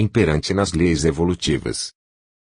imperante nas leis evolutivas.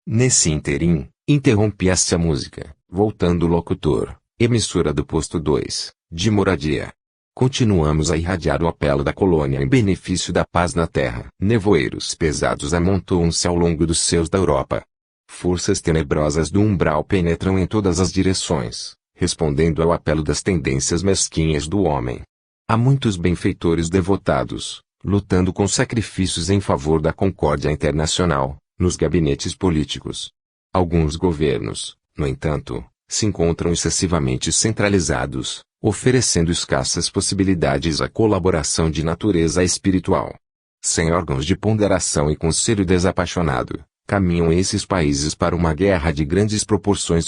Nesse ínterim, interrompia-se a música, voltando o locutor, emissora do posto 2, de Moradia. Continuamos a irradiar o apelo da colônia em benefício da paz na terra. Nevoeiros pesados amontoam-se ao longo dos céus da Europa. Forças tenebrosas do umbral penetram em todas as direções, respondendo ao apelo das tendências mesquinhas do homem. Há muitos benfeitores devotados, lutando com sacrifícios em favor da concórdia internacional, nos gabinetes políticos. Alguns governos, no entanto, se encontram excessivamente centralizados, oferecendo escassas possibilidades à colaboração de natureza espiritual. Sem órgãos de ponderação e conselho desapaixonado, caminham esses países para uma guerra de grandes proporções.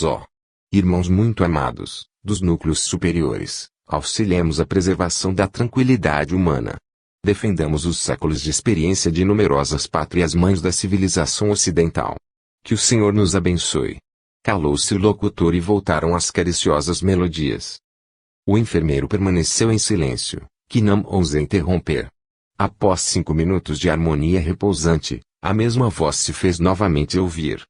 Irmãos muito amados, dos núcleos superiores, auxiliemos a preservação da tranquilidade humana. Defendamos os séculos de experiência de numerosas pátrias-mães da civilização ocidental. Que o Senhor nos abençoe. Calou-se o locutor e voltaram as cariciosas melodias. O enfermeiro permaneceu em silêncio, que não ousou interromper. Após 5 minutos de harmonia repousante, a mesma voz se fez novamente ouvir.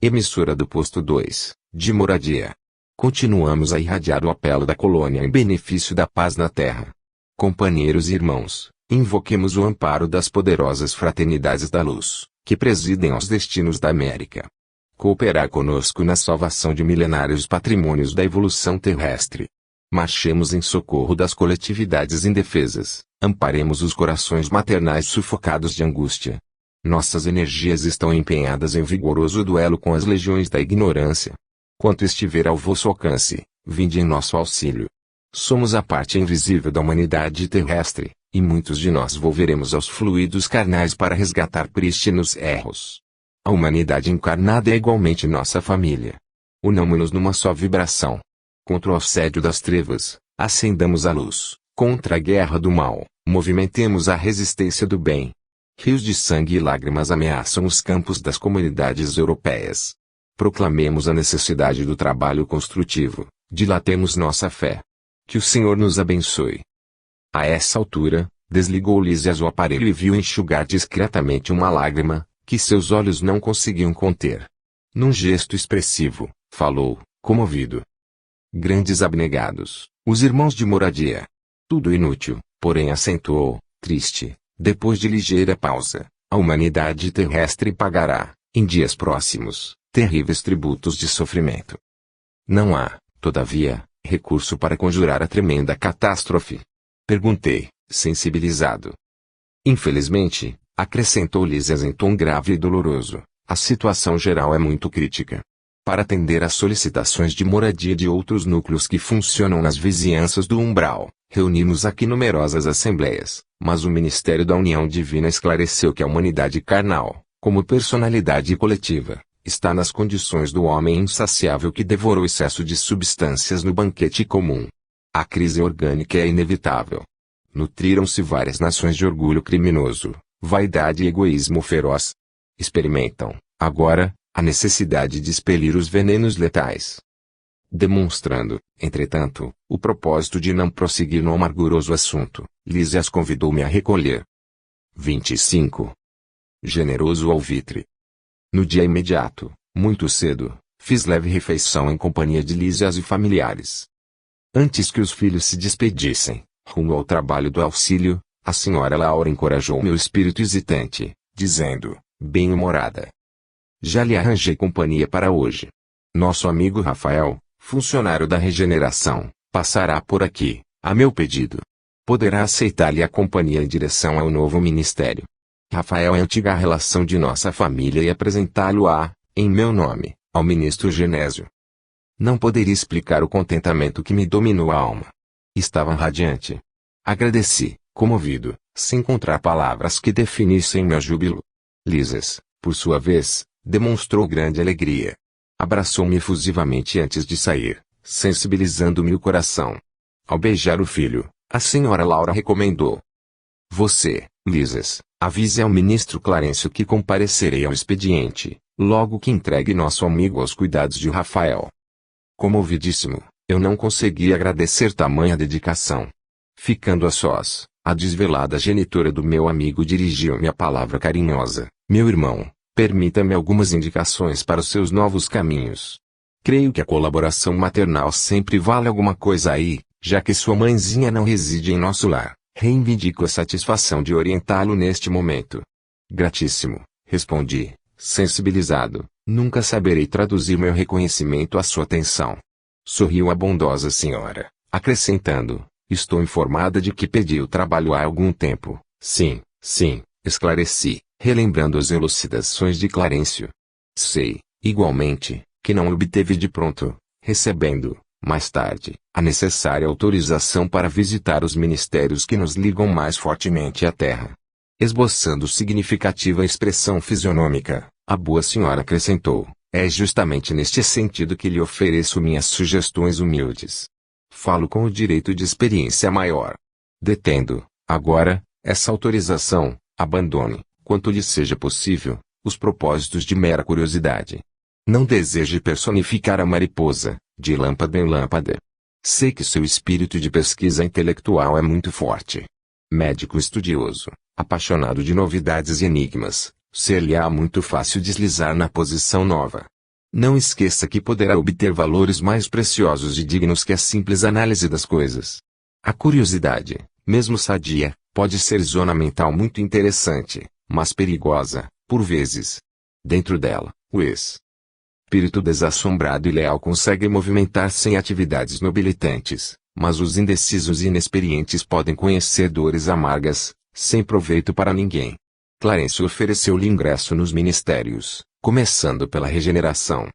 Emissora do posto 2, de Moradia. Continuamos a irradiar o apelo da colônia em benefício da paz na terra. Companheiros e irmãos, invoquemos o amparo das poderosas fraternidades da luz, que presidem aos destinos da América. Cooperar conosco na salvação de milenários patrimônios da evolução terrestre. Marchemos em socorro das coletividades indefesas, amparemos os corações maternais sufocados de angústia. Nossas energias estão empenhadas em vigoroso duelo com as legiões da ignorância. Quanto estiver ao vosso alcance, vinde em nosso auxílio. Somos a parte invisível da humanidade terrestre, e muitos de nós volveremos aos fluidos carnais para resgatar prístinos erros. A humanidade encarnada é igualmente nossa família. Unamo-nos numa só vibração. Contra o assédio das trevas, acendamos a luz. Contra a guerra do mal, movimentemos a resistência do bem. Rios de sangue e lágrimas ameaçam os campos das comunidades europeias. Proclamemos a necessidade do trabalho construtivo, dilatemos nossa fé. Que o Senhor nos abençoe. A essa altura, desligou Lísias o aparelho e viu enxugar discretamente uma lágrima, que seus olhos não conseguiam conter. Num gesto expressivo, falou, comovido. Grandes abnegados, os irmãos de Moradia. Tudo inútil, porém acentuou, triste, depois de ligeira pausa, a humanidade terrestre pagará, em dias próximos, terríveis tributos de sofrimento. Não há, todavia, recurso para conjurar a tremenda catástrofe. Perguntei, sensibilizado. Infelizmente, acrescentou Lísias em tom grave e doloroso, a situação geral é muito crítica. Para atender às solicitações de moradia de outros núcleos que funcionam nas vizinhanças do umbral, reunimos aqui numerosas assembleias, mas o Ministério da União Divina esclareceu que a humanidade carnal, como personalidade coletiva, está nas condições do homem insaciável que devorou excesso de substâncias no banquete comum. A crise orgânica é inevitável. Nutriram-se várias nações de orgulho criminoso, vaidade e egoísmo feroz. Experimentam, agora, a necessidade de expelir os venenos letais. Demonstrando, entretanto, o propósito de não prosseguir no amarguroso assunto, Lísias convidou-me a recolher. 25. Generoso alvitre. No dia imediato, muito cedo, fiz leve refeição em companhia de Lísias e familiares. Antes que os filhos se despedissem, rumo ao trabalho do auxílio, a senhora Laura encorajou meu espírito hesitante, dizendo, bem-humorada: já lhe arranjei companhia para hoje. Nosso amigo Rafael, funcionário da regeneração, passará por aqui, a meu pedido. Poderá aceitar-lhe a companhia em direção ao novo ministério. Rafael é antiga relação de nossa família e apresentá-lo-á, em meu nome, ao ministro Genésio. Não poderia explicar o contentamento que me dominou a alma. Estava radiante. Agradeci, comovido, sem encontrar palavras que definissem meu júbilo. Lísias, por sua vez, demonstrou grande alegria. Abraçou-me efusivamente antes de sair, sensibilizando-me o coração. Ao beijar o filho, a senhora Laura recomendou: você, Lísias, avise ao ministro Clarencio que comparecerei ao expediente, logo que entregue nosso amigo aos cuidados de Rafael. Comovidíssimo, eu não consegui agradecer tamanha dedicação. Ficando a sós, A desvelada genitora do meu amigo dirigiu-me a palavra carinhosa: meu irmão, permita-me algumas indicações para os seus novos caminhos. Creio que a colaboração maternal sempre vale alguma coisa aí, já que sua mãezinha não reside em nosso lar. Reivindico a satisfação de orientá-lo neste momento. Gratíssimo, respondi, sensibilizado. Nunca saberei traduzir meu reconhecimento à sua atenção. Sorriu a bondosa senhora, acrescentando: estou informada de que pediu trabalho há algum tempo. Sim, esclareci, relembrando as elucidações de Clarencio. Sei, igualmente, que não obteve de pronto, recebendo, mais tarde, a necessária autorização para visitar os ministérios que nos ligam mais fortemente à terra. Esboçando significativa expressão fisionômica, a boa senhora acrescentou: é justamente neste sentido que lhe ofereço minhas sugestões humildes. Falo com o direito de experiência maior. Detendo, agora, essa autorização, abandone, quanto lhe seja possível, os propósitos de mera curiosidade. Não deseje personificar a mariposa, de lâmpada em lâmpada. Sei que seu espírito de pesquisa intelectual é muito forte. Médico estudioso, apaixonado de novidades e enigmas, ser-lhe-á muito fácil deslizar na posição nova. Não esqueça que poderá obter valores mais preciosos e dignos que a simples análise das coisas. A curiosidade, mesmo sadia, pode ser zona mental muito interessante, mas perigosa, por vezes. Dentro dela, o espírito desassombrado e leal consegue movimentar-se em atividades nobilitantes, mas os indecisos e inexperientes podem conhecer dores amargas, sem proveito para ninguém. Clarencio ofereceu-lhe ingresso nos ministérios, começando pela regeneração.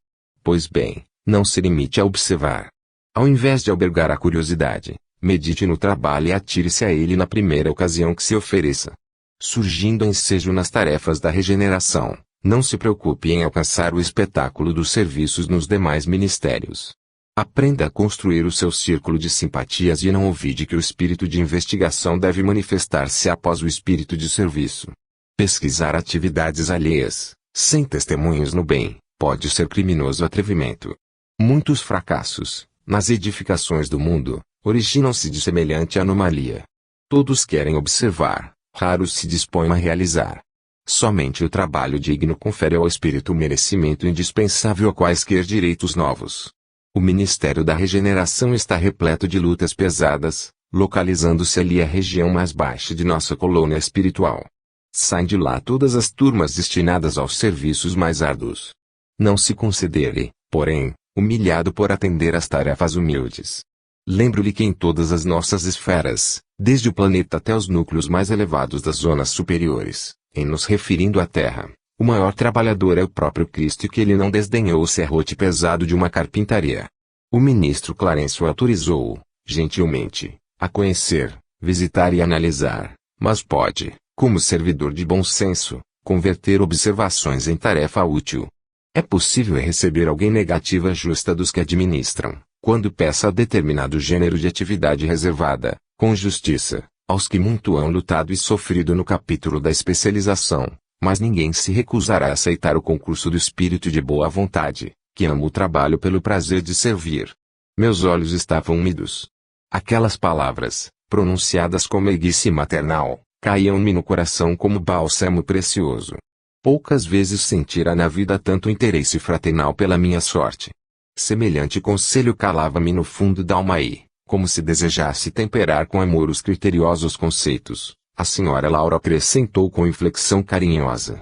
Pois bem, não se limite a observar. Ao invés de albergar a curiosidade, medite no trabalho e atire-se a ele na primeira ocasião que se ofereça. Surgindo ensejo nas tarefas da regeneração, não se preocupe em alcançar o espetáculo dos serviços nos demais ministérios. Aprenda a construir o seu círculo de simpatias e não ouvide que o espírito de investigação deve manifestar-se após o espírito de serviço. Pesquisar atividades alheias, sem testemunhos no bem, pode ser criminoso atrevimento. Muitos fracassos, nas edificações do mundo, originam-se de semelhante anomalia. Todos querem observar, raros se dispõem a realizar. Somente o trabalho digno confere ao espírito o merecimento indispensável a quaisquer direitos novos. O Ministério da Regeneração está repleto de lutas pesadas, localizando-se ali a região mais baixa de nossa colônia espiritual. Saem de lá todas as turmas destinadas aos serviços mais árduos. Não se considere, porém, humilhado por atender às tarefas humildes. Lembro-lhe que em todas as nossas esferas, desde o planeta até os núcleos mais elevados das zonas superiores, em nos referindo à Terra, o maior trabalhador é o próprio Cristo e que ele não desdenhou o serrote pesado de uma carpintaria. O ministro Clarencio autorizou-o, gentilmente, a conhecer, visitar e analisar, mas pode, como servidor de bom senso, converter observações em tarefa útil. É possível receber alguém negativa justa dos que administram, quando peça determinado gênero de atividade reservada, com justiça, aos que muito hão lutado e sofrido no capítulo da especialização, mas ninguém se recusará a aceitar o concurso do espírito de boa vontade, que ama o trabalho pelo prazer de servir. Meus olhos estavam úmidos. Aquelas palavras, pronunciadas com meiguice maternal, caíam-me no coração como bálsamo precioso. Poucas vezes sentira na vida tanto interesse fraternal pela minha sorte. Semelhante conselho calava-me no fundo da alma e, como se desejasse temperar com amor os criteriosos conceitos, a senhora Laura acrescentou com inflexão carinhosa: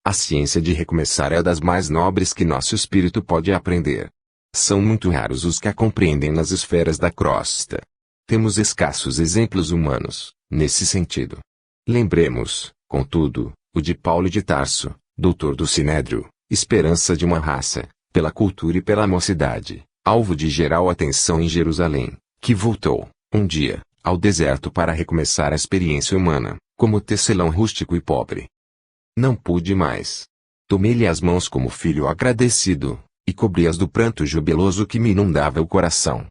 a ciência de recomeçar é das mais nobres que nosso espírito pode aprender. São muito raros os que a compreendem nas esferas da crosta. Temos escassos exemplos humanos, nesse sentido. Lembremos, contudo, o de Paulo de Tarso, doutor do Sinédrio, esperança de uma raça, pela cultura e pela mocidade, alvo de geral atenção em Jerusalém, que voltou, um dia, ao deserto para recomeçar a experiência humana, como tecelão rústico e pobre. Não pude mais. Tomei-lhe as mãos como filho agradecido, e cobri-as do pranto jubiloso que me inundava o coração.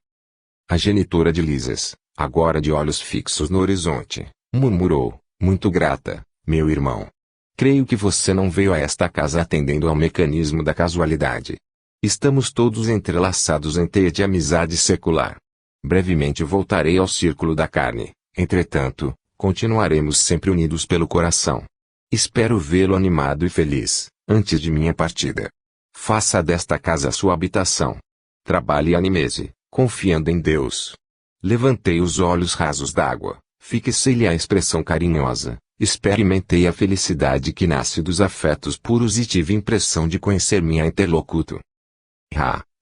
A genitora de Lisas, agora de olhos fixos no horizonte, murmurou, muito grata, meu irmão. Creio que você não veio a esta casa atendendo ao mecanismo da casualidade. Estamos todos entrelaçados em teia de amizade secular. Brevemente voltarei ao círculo da carne, entretanto, continuaremos sempre unidos pelo coração. Espero vê-lo animado e feliz, antes de minha partida. Faça desta casa a sua habitação. Trabalhe e anime-se, confiando em Deus. Levantei os olhos rasos d'água, fixei-lhe a expressão carinhosa, experimentei a felicidade que nasce dos afetos puros e tive impressão de conhecer minha interlocutor.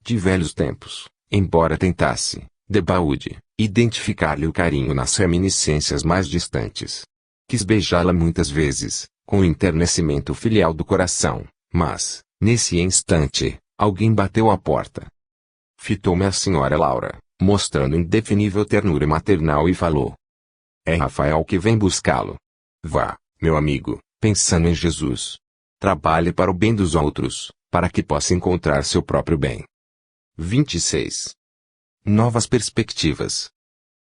De velhos tempos, embora tentasse, debaúde, identificar-lhe o carinho nas reminiscências mais distantes. Quis beijá-la muitas vezes, com o enternecimento filial do coração, mas, nesse instante, alguém bateu à porta. Fitou-me a senhora Laura, mostrando indefinível ternura maternal e falou: "É Rafael que vem buscá-lo. Vá, meu amigo, pensando em Jesus. Trabalhe para o bem dos outros, para que possa encontrar seu próprio bem." 26. Novas perspectivas.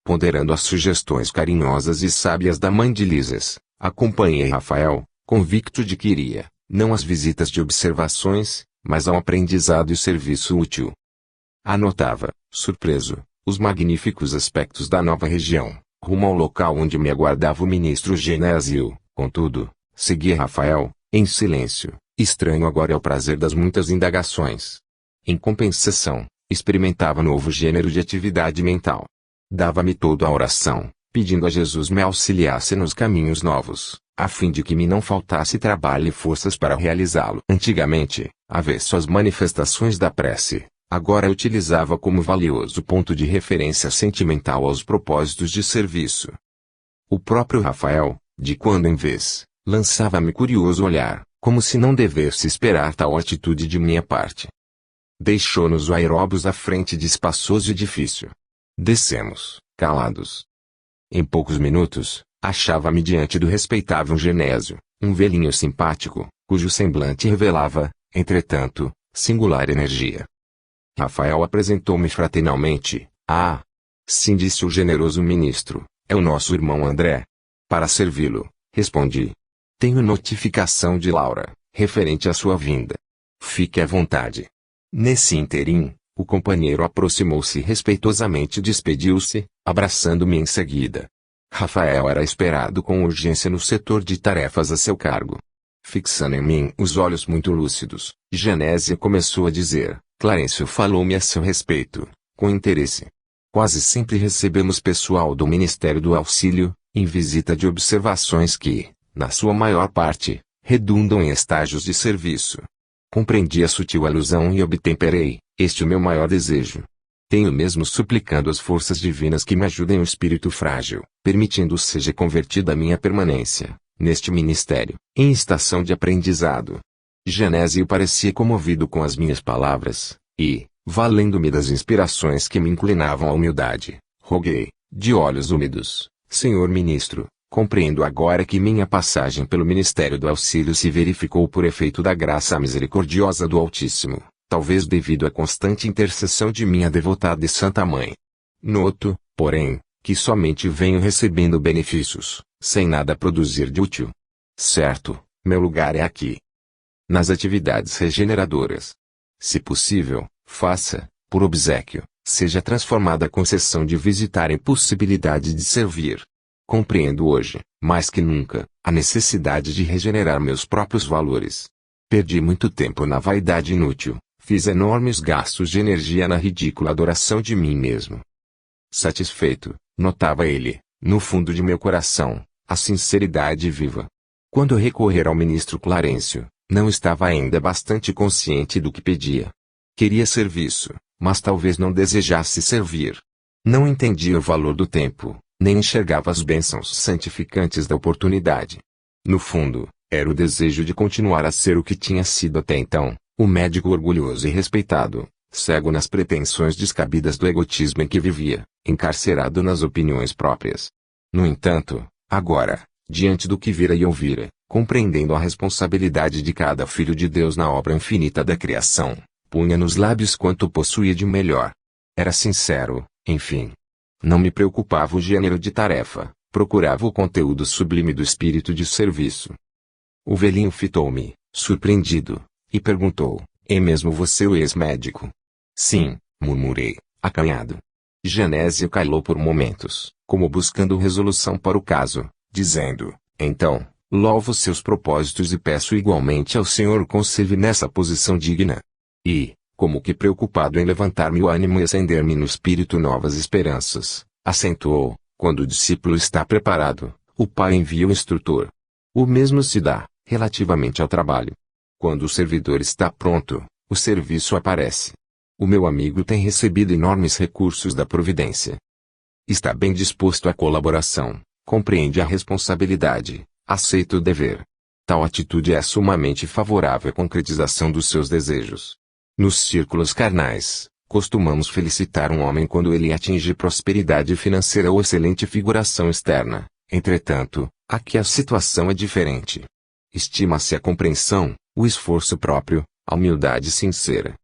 Ponderando as sugestões carinhosas e sábias da mãe de Lises, acompanhei Rafael, convicto de que iria, não às visitas de observações, mas ao aprendizado e serviço útil. Anotava, surpreso, os magníficos aspectos da nova região, rumo ao local onde me aguardava o ministro Genésio. Contudo, seguia Rafael, em silêncio, estranho agora ao prazer das muitas indagações. Em compensação, experimentava novo gênero de atividade mental. Dava-me toda a oração, pedindo a Jesus me auxiliasse nos caminhos novos, a fim de que me não faltasse trabalho e forças para realizá-lo. Antigamente, avesso às manifestações da prece, agora utilizava como valioso ponto de referência sentimental aos propósitos de serviço. O próprio Rafael, de quando em vez, lançava-me curioso olhar, como se não devesse esperar tal atitude de minha parte. Deixou-nos o aeróbus à frente de espaçoso edifício. Descemos, calados. Em poucos minutos, achava-me diante do respeitável Genésio, um velhinho simpático, cujo semblante revelava, entretanto, singular energia. Rafael apresentou-me fraternalmente. "Ah, sim", disse o generoso ministro, "é o nosso irmão André." "Para servi-lo", respondi. "Tenho notificação de Laura, referente à sua vinda. Fique à vontade." Nesse ínterim, o companheiro aproximou-se e respeitosamente despediu-se, abraçando-me em seguida. Rafael era esperado com urgência no setor de tarefas a seu cargo. Fixando em mim os olhos muito lúcidos, Genésio começou a dizer: "Clarencio falou-me a seu respeito, com interesse. Quase sempre recebemos pessoal do Ministério do Auxílio, em visita de observações que, na sua maior parte, redundam em estágios de serviço. Compreendi a sutil alusão e obtemperei, este o meu maior desejo. Tenho mesmo suplicando as forças divinas que me ajudem o espírito frágil, permitindo seja convertida a minha permanência, neste ministério, em estação de aprendizado." Genésio parecia comovido com as minhas palavras, e, valendo-me das inspirações que me inclinavam à humildade, roguei, de olhos úmidos: "Senhor ministro, compreendo agora que minha passagem pelo Ministério do Auxílio se verificou por efeito da graça misericordiosa do Altíssimo, talvez devido à constante intercessão de minha devotada e santa mãe. Noto, porém, que somente venho recebendo benefícios, sem nada produzir de útil. Certo, meu lugar é aqui, nas atividades regeneradoras. Se possível, faça, por obséquio, seja transformada a concessão de visitar em possibilidade de servir. Compreendo hoje, mais que nunca, a necessidade de regenerar meus próprios valores. Perdi muito tempo na vaidade inútil, fiz enormes gastos de energia na ridícula adoração de mim mesmo." Satisfeito, notava ele, no fundo de meu coração, a sinceridade viva. Quando recorrer ao ministro Clarencio, não estava ainda bastante consciente do que pedia. Queria serviço, mas talvez não desejasse servir. Não entendia o valor do tempo, nem enxergava as bênçãos santificantes da oportunidade. No fundo, era o desejo de continuar a ser o que tinha sido até então, o médico orgulhoso e respeitado, cego nas pretensões descabidas do egotismo em que vivia, encarcerado nas opiniões próprias. No entanto, agora, diante do que vira e ouvira, compreendendo a responsabilidade de cada filho de Deus na obra infinita da criação, punha nos lábios quanto possuía de melhor. Era sincero, enfim. Não me preocupava o gênero de tarefa, procurava o conteúdo sublime do espírito de serviço. O velhinho fitou-me, surpreendido, e perguntou: "É mesmo você o ex-médico?" "Sim", murmurei, acanhado. Genésio calou por momentos, como buscando resolução para o caso, dizendo: então, louvo seus propósitos e peço igualmente ao Senhor conserve nessa posição digna. E, como que preocupado em levantar-me o ânimo e acender-me no espírito novas esperanças, acentuou: quando o discípulo está preparado, o Pai envia o instrutor. O mesmo se dá, relativamente ao trabalho. Quando o servidor está pronto, o serviço aparece. O meu amigo tem recebido enormes recursos da providência. Está bem disposto à colaboração, compreende a responsabilidade, aceita o dever. Tal atitude é sumamente favorável à concretização dos seus desejos. Nos círculos carnais, costumamos felicitar um homem quando ele atinge prosperidade financeira ou excelente figuração externa. Entretanto, aqui a situação é diferente. Estima-se a compreensão, o esforço próprio, a humildade sincera.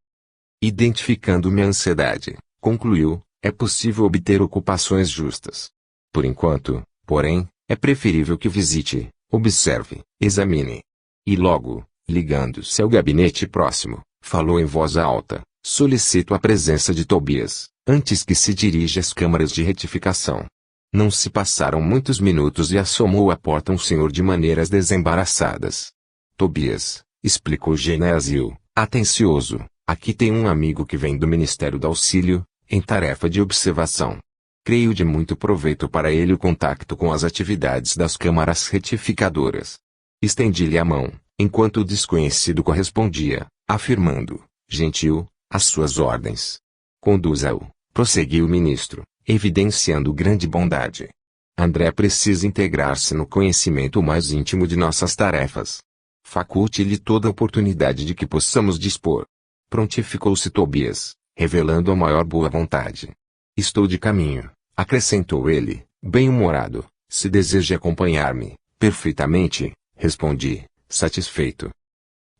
Identificando minha ansiedade, concluiu, é possível obter ocupações justas. Por enquanto, porém, é preferível que visite, observe, examine. E logo, ligando-se ao gabinete próximo, falou em voz alta: solicito a presença de Tobias, antes que se dirija às câmaras de retificação. Não se passaram muitos minutos e assomou à porta um senhor de maneiras desembaraçadas. Tobias, explicou Genésio, atencioso, aqui tem um amigo que vem do Ministério do Auxílio, em tarefa de observação. Creio de muito proveito para ele o contacto com as atividades das câmaras retificadoras. Estendi-lhe a mão, enquanto o desconhecido correspondia, afirmando: gentil, às suas ordens. Conduza-o, prosseguiu o ministro, evidenciando grande bondade. André precisa integrar-se no conhecimento mais íntimo de nossas tarefas. Faculte-lhe toda a oportunidade de que possamos dispor. Prontificou-se Tobias, revelando a maior boa vontade. Estou de caminho, acrescentou ele, bem-humorado, se deseja acompanhar-me. Perfeitamente, respondi, satisfeito.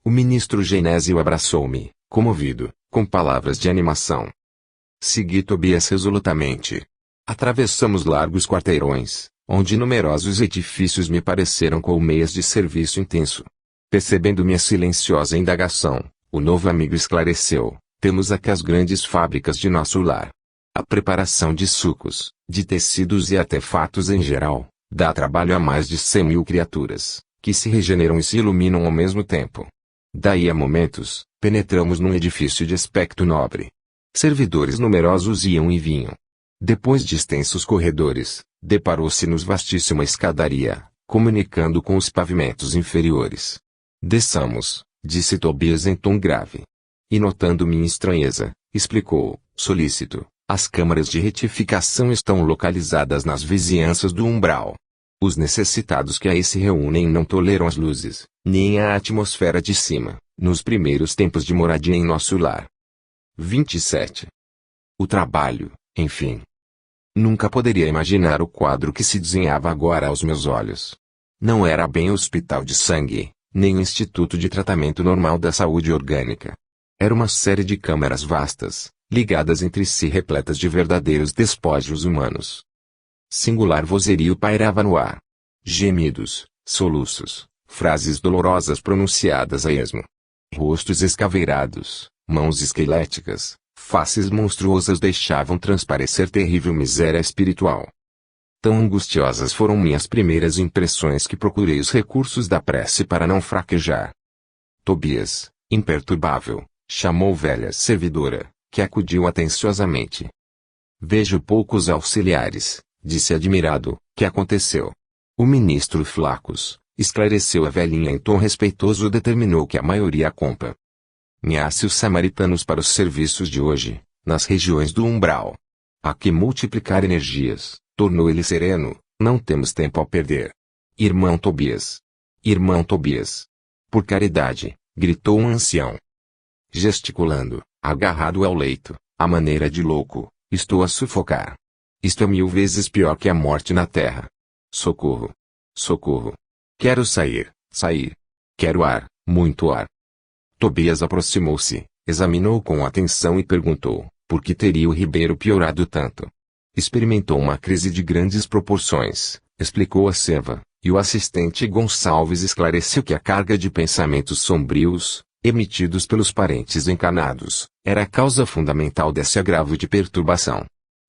O ministro Genésio abraçou-me, comovido, com palavras de animação. Segui Tobias resolutamente. Atravessamos largos quarteirões, onde numerosos edifícios me pareceram colmeias de serviço intenso. Percebendo minha silenciosa indagação, o novo amigo esclareceu: temos aqui as grandes fábricas de nosso lar. A preparação de sucos, de tecidos e artefatos em geral, dá trabalho a mais de 100.000 criaturas, que se regeneram e se iluminam ao mesmo tempo. Daí a momentos, penetramos num edifício de aspecto nobre. Servidores numerosos iam e vinham. Depois de extensos corredores, deparou-se-nos vastíssima escadaria, comunicando com os pavimentos inferiores. Desçamos, disse Tobias em tom grave. E notando minha estranheza, explicou, solícito: as câmaras de retificação estão localizadas nas vizinhanças do umbral. Os necessitados que aí se reúnem não toleram as luzes, nem a atmosfera de cima, nos primeiros tempos de moradia em nosso lar. 27. O trabalho, enfim. Nunca poderia imaginar o quadro que se desenhava agora aos meus olhos. Não era bem hospital de sangue, nem o Instituto de Tratamento Normal da Saúde Orgânica. Era uma série de câmaras vastas, ligadas entre si repletas de verdadeiros despojos humanos. Singular vozerio pairava no ar. Gemidos, soluços, frases dolorosas pronunciadas a esmo. Rostos escaveirados, mãos esqueléticas, faces monstruosas deixavam transparecer terrível miséria espiritual. Tão angustiosas foram minhas primeiras impressões que procurei os recursos da prece para não fraquejar. Tobias, imperturbável, chamou velha servidora, que acudiu atenciosamente. Vejo poucos auxiliares, disse admirado, que aconteceu? O ministro Flacos, esclareceu a velhinha em tom respeitoso, determinou que a maioria compra. Nhasse os samaritanos para os serviços de hoje, nas regiões do umbral. Há que multiplicar energias, tornou ele sereno, não temos tempo a perder. Irmão Tobias. Irmão Tobias. Por caridade, gritou um ancião. Gesticulando, agarrado ao leito, à maneira de louco, estou a sufocar. Isto é 1000 vezes pior que a morte na terra. Socorro. Socorro. Quero sair, sair. Quero ar, muito ar. Tobias aproximou-se, examinou com atenção e perguntou, por que teria o ribeiro piorado tanto? Experimentou uma crise de grandes proporções, explicou a serva, e o assistente Gonçalves esclareceu que a carga de pensamentos sombrios, emitidos pelos parentes encanados, era a causa fundamental desse agravo de perturbação.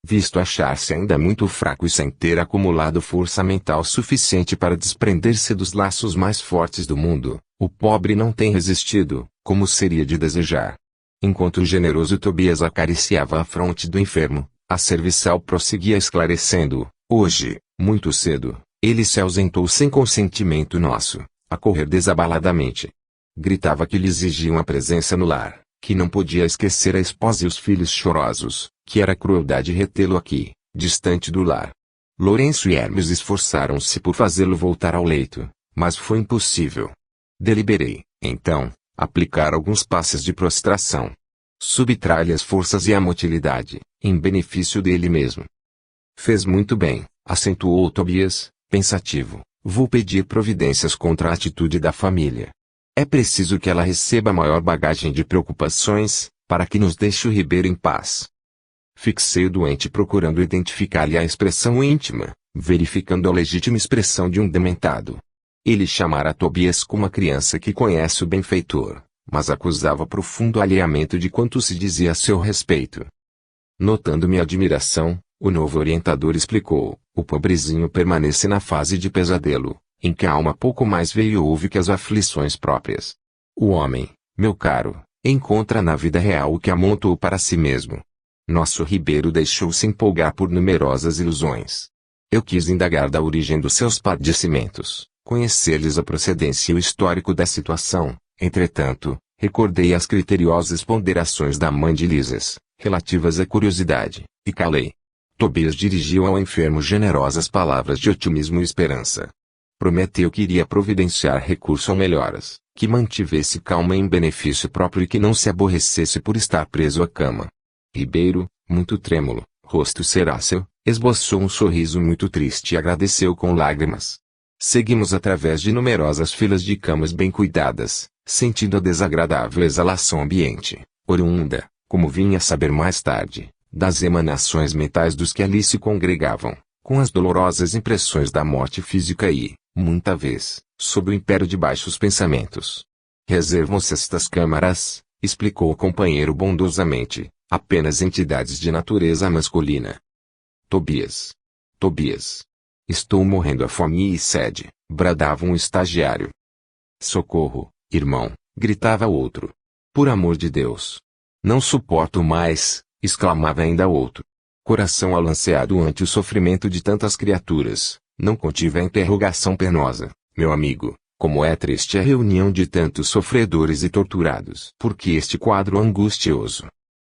Visto achar-se ainda muito fraco e sem ter acumulado força mental suficiente para desprender-se dos laços mais fortes do mundo, o pobre não tem resistido, como seria de desejar. Enquanto o generoso Tobias acariciava a fronte do enfermo, a serviçal prosseguia esclarecendo: hoje, muito cedo, ele se ausentou sem consentimento nosso, a correr desabaladamente. Gritava que lhe exigiam a presença no lar, que não podia esquecer a esposa e os filhos chorosos, que era crueldade retê-lo aqui, distante do lar. Lourenço e Hermes esforçaram-se por fazê-lo voltar ao leito, mas foi impossível. Deliberei, então, aplicar alguns passes de prostração. Subtrai-lhe as forças e a motilidade, em benefício dele mesmo. Fez muito bem, acentuou Tobias, pensativo. Vou pedir providências contra a atitude da família. É preciso que ela receba maior bagagem de preocupações, para que nos deixe o Ribeiro em paz. Fixei o doente procurando identificar-lhe a expressão íntima, verificando a legítima expressão de um dementado. Ele chamara Tobias como uma criança que conhece o benfeitor, mas acusava profundo alheamento de quanto se dizia a seu respeito. Notando minha admiração, o novo orientador explicou: o pobrezinho permanece na fase de pesadelo, em que a alma pouco mais vê e ouve que as aflições próprias. O homem, meu caro, encontra na vida real o que amontou para si mesmo. Nosso Ribeiro deixou-se empolgar por numerosas ilusões. Eu quis indagar da origem dos seus padecimentos, conhecer-lhes a procedência e o histórico da situação. Entretanto, recordei as criteriosas ponderações da mãe de Lisas, relativas à curiosidade, e calei. Tobias dirigiu ao enfermo generosas palavras de otimismo e esperança. Prometeu que iria providenciar recurso a melhoras, que mantivesse calma em benefício próprio e que não se aborrecesse por estar preso à cama. Ribeiro, muito trêmulo, rosto ceráceo, esboçou um sorriso muito triste e agradeceu com lágrimas. Seguimos através de numerosas filas de camas bem cuidadas, sentindo a desagradável exalação ambiente, oriunda, como vinha a saber mais tarde, das emanações mentais dos que ali se congregavam, com as dolorosas impressões da morte física e, muita vez, sob o império de baixos pensamentos. Reservam-se estas câmaras, explicou o companheiro bondosamente, apenas entidades de natureza masculina. Tobias. Estou morrendo a fome e sede, bradava um estagiário. Socorro, irmão, gritava outro. Por amor de Deus. Não suporto mais, exclamava ainda outro. Coração alanceado ante o sofrimento de tantas criaturas, não contive a interrogação penosa: meu amigo, como é triste a reunião de tantos sofredores e torturados. Por que este quadro angustioso?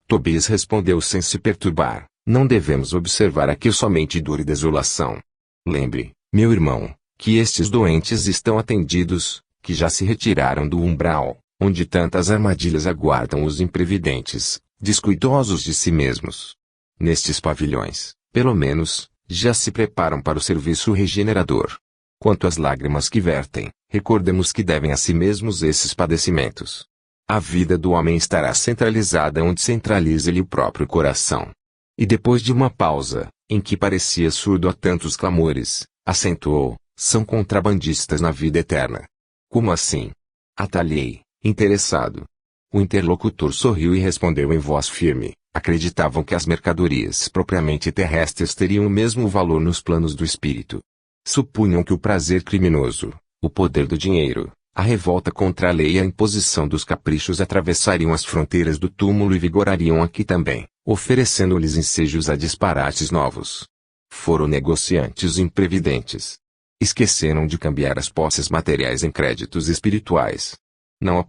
Tobias respondeu sem se perturbar: não devemos observar aqui somente dor e desolação. Lembre, meu irmão, que estes doentes estão atendidos, que já se retiraram do umbral, onde tantas armadilhas aguardam os imprevidentes, descuidosos de si mesmos. Nestes pavilhões, pelo menos, já se preparam para o serviço regenerador. Quanto às lágrimas que vertem, recordemos que devem a si mesmos esses padecimentos. A vida do homem estará centralizada onde centraliza-lhe o próprio coração. E depois de uma pausa, em que parecia surdo a tantos clamores, acentuou: são contrabandistas na vida eterna. Como assim? Atalhei, interessado. O interlocutor sorriu e respondeu em voz firme: acreditavam que as mercadorias propriamente terrestres teriam o mesmo valor nos planos do espírito. Supunham que o prazer criminoso, o poder do dinheiro, a revolta contra a lei e a imposição dos caprichos atravessariam as fronteiras do túmulo e vigorariam aqui também, oferecendo-lhes ensejos a disparates novos. Foram negociantes imprevidentes. Esqueceram de cambiar as posses materiais em créditos espirituais. Não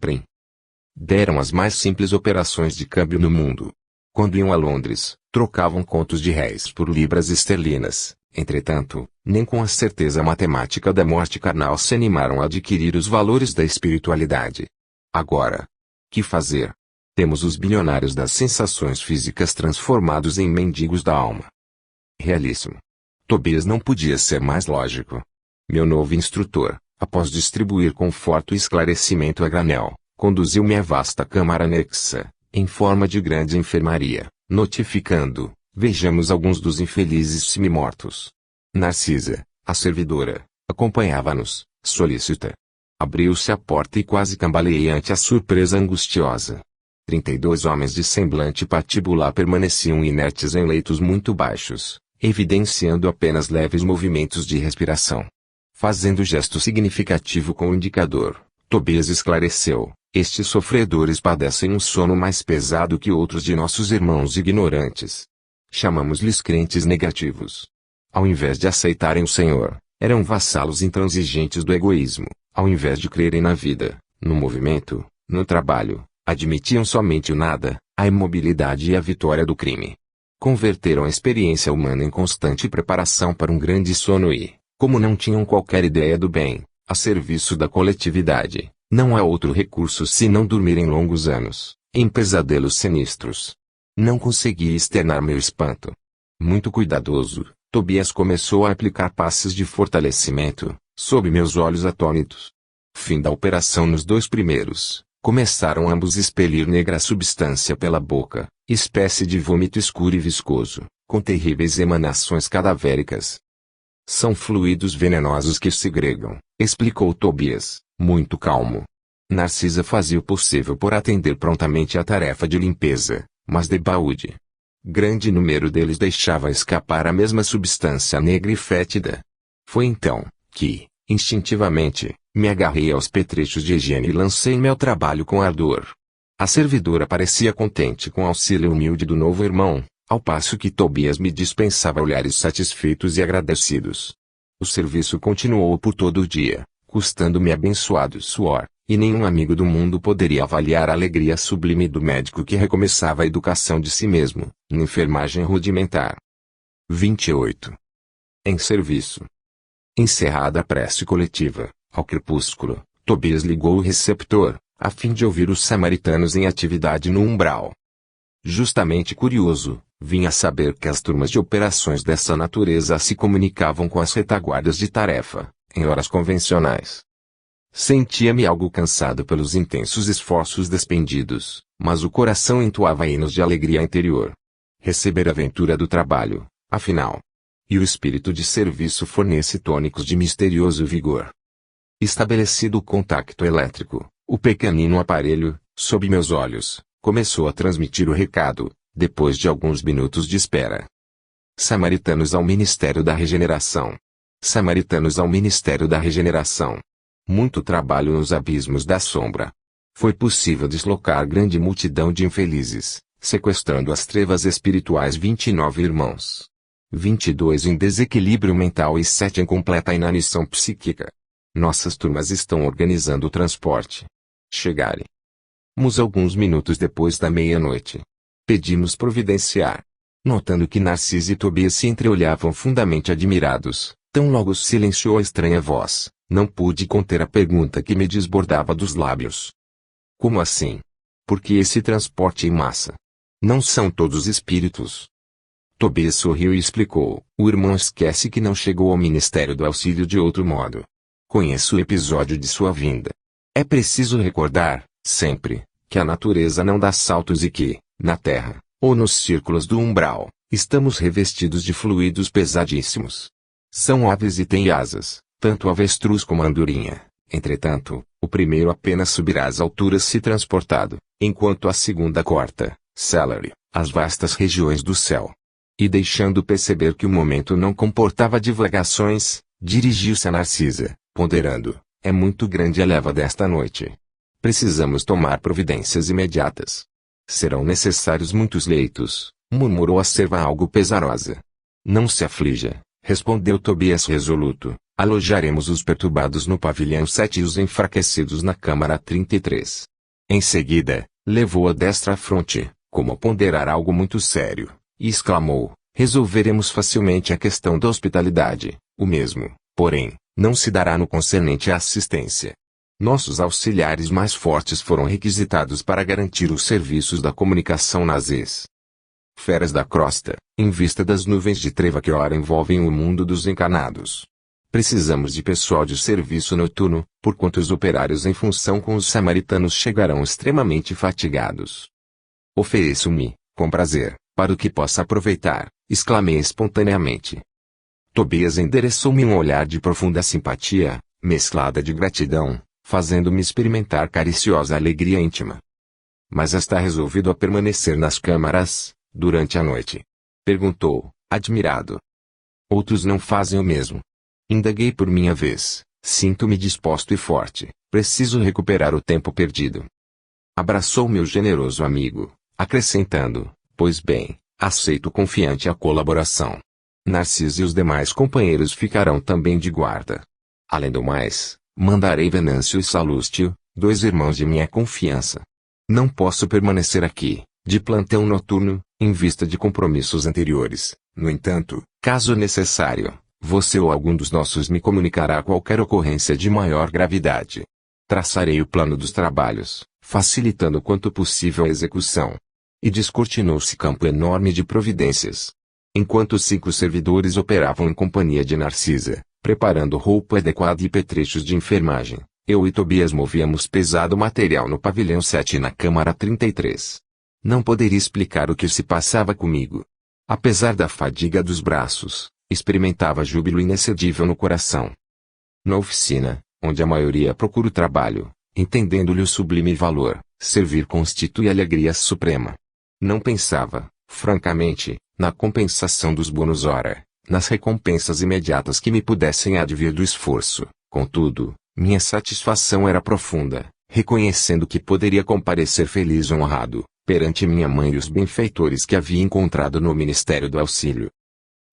deram as mais simples operações de câmbio no mundo. Quando iam a Londres, trocavam contos de réis por libras esterlinas. Entretanto, nem com a certeza matemática da morte carnal se animaram a adquirir os valores da espiritualidade. Agora, que fazer? Temos os bilionários das sensações físicas transformados em mendigos da alma. Realíssimo. Tobias não podia ser mais lógico. Meu novo instrutor, após distribuir conforto e esclarecimento a granel, conduziu-me à vasta câmara anexa, em forma de grande enfermaria, notificando: vejamos alguns dos infelizes semimortos. Narcisa, a servidora, acompanhava-nos, solícita. Abriu-se a porta e quase cambaleei ante a surpresa angustiosa. 32 homens de semblante patibular permaneciam inertes em leitos muito baixos, evidenciando apenas leves movimentos de respiração. Fazendo gesto significativo com o indicador, Tobias esclareceu: estes sofredores padecem um sono mais pesado que outros de nossos irmãos ignorantes. Chamamos-lhes crentes negativos. Ao invés de aceitarem o Senhor, eram vassalos intransigentes do egoísmo. Ao invés de crerem na vida, no movimento, no trabalho, admitiam somente o nada, a imobilidade e a vitória do crime. Converteram a experiência humana em constante preparação para um grande sono e, como não tinham qualquer ideia do bem, a serviço da coletividade, não há outro recurso senão dormir em longos anos, em pesadelos sinistros. Não consegui externar meu espanto. Muito cuidadoso, Tobias começou a aplicar passes de fortalecimento, sob meus olhos atônitos. Fim da operação. Nos 2 primeiros, começaram ambos a expelir negra substância pela boca, espécie de vômito escuro e viscoso, com terríveis emanações cadavéricas. São fluidos venenosos que segregam, explicou Tobias, muito calmo. Narcisa fazia o possível por atender prontamente à tarefa de limpeza, mas debalde. Grande número deles deixava escapar a mesma substância negra e fétida. Foi então que, instintivamente, me agarrei aos petrechos de higiene e lancei-me ao trabalho com ardor. A servidora parecia contente com o auxílio humilde do novo irmão, ao passo que Tobias me dispensava olhares satisfeitos e agradecidos. O serviço continuou por todo o dia, custando-me abençoado suor, e nenhum amigo do mundo poderia avaliar a alegria sublime do médico que recomeçava a educação de si mesmo, na enfermagem rudimentar. 28. Em serviço. Encerrada a prece coletiva, ao crepúsculo, Tobias ligou o receptor, a fim de ouvir os samaritanos em atividade no umbral. Justamente curioso, vinha saber que as turmas de operações dessa natureza se comunicavam com as retaguardas de tarefa, em horas convencionais. Sentia-me algo cansado pelos intensos esforços despendidos, mas o coração entoava hinos de alegria interior. Receber a aventura do trabalho, afinal. E o espírito de serviço fornece tônicos de misterioso vigor. Estabelecido o contacto elétrico, o pequenino aparelho, sob meus olhos, começou a transmitir o recado, depois de alguns minutos de espera. Samaritanos ao Ministério da Regeneração. Samaritanos ao Ministério da Regeneração. Muito trabalho nos abismos da sombra. Foi possível deslocar grande multidão de infelizes, sequestrando as trevas espirituais 29 irmãos. 22 em desequilíbrio mental e 7 em completa inanição psíquica. Nossas turmas estão organizando o transporte. Chegaremos alguns minutos depois da meia-noite. Pedimos providenciar. Notando que Narcisa e Tobias se entreolhavam fundamente admirados, tão logo silenciou a estranha voz, não pude conter a pergunta que me desbordava dos lábios. Como assim? Por que esse transporte em massa? Não são todos espíritos? Tobias sorriu e explicou: o irmão esquece que não chegou ao Ministério do Auxílio de outro modo. Conheço o episódio de sua vinda. É preciso recordar, sempre, que a natureza não dá saltos e que, na Terra, ou nos círculos do umbral, estamos revestidos de fluidos pesadíssimos. São aves e têm asas, tanto avestruz como andorinha. Entretanto, o primeiro apenas subirá às alturas se transportado, enquanto a segunda corta, Celery, as vastas regiões do céu. E deixando perceber que o momento não comportava divagações, dirigiu-se a Narcisa, ponderando: é muito grande a leva desta noite. Precisamos tomar providências imediatas. Serão necessários muitos leitos, murmurou a serva algo pesarosa. Não se aflija, respondeu Tobias resoluto. Alojaremos os perturbados no pavilhão 7 e os enfraquecidos na câmara 33. Em seguida, levou a destra à fronte, como a ponderar algo muito sério, e exclamou: resolveremos facilmente a questão da hospitalidade. O mesmo, porém, não se dará no concernente à assistência. Nossos auxiliares mais fortes foram requisitados para garantir os serviços da comunicação nazis. Feras da crosta, em vista das nuvens de treva que ora envolvem o mundo dos encarnados. Precisamos de pessoal de serviço noturno, porquanto os operários em função com os samaritanos chegarão extremamente fatigados. Ofereço-me, com prazer, para o que possa aproveitar, exclamei espontaneamente. Tobias endereçou-me um olhar de profunda simpatia, mesclada de gratidão, fazendo-me experimentar cariciosa alegria íntima. mas está resolvido a permanecer nas câmaras, durante a noite? Perguntou, admirado. Outros não fazem o mesmo. Indaguei por minha vez. Sinto-me disposto e forte, preciso recuperar o tempo perdido. Abraçou meu generoso amigo, acrescentando, pois bem, aceito confiante a colaboração. Narciso e os demais companheiros ficarão também de guarda. Além do mais, mandarei Venâncio e Salústio, 2 irmãos de minha confiança. Não posso permanecer aqui, de plantão noturno, em vista de compromissos anteriores. No entanto, caso necessário, você ou algum dos nossos me comunicará qualquer ocorrência de maior gravidade. Traçarei o plano dos trabalhos, facilitando quanto possível a execução. E descortinou-se campo enorme de providências. Enquanto 5 servidores operavam em companhia de Narcisa, preparando roupa adequada e petrechos de enfermagem, eu e Tobias movíamos pesado material no pavilhão 7 e na câmara 33. Não poderia explicar o que se passava comigo. Apesar da fadiga dos braços, experimentava júbilo inexcedível no coração. Na oficina, onde a maioria procura o trabalho, entendendo-lhe o sublime valor, servir constitui alegria suprema. Não pensava, francamente, na compensação dos bônus hora, nas recompensas imediatas que me pudessem advir do esforço. Contudo, minha satisfação era profunda, reconhecendo que poderia comparecer feliz e honrado, perante minha mãe e os benfeitores que havia encontrado no Ministério do Auxílio.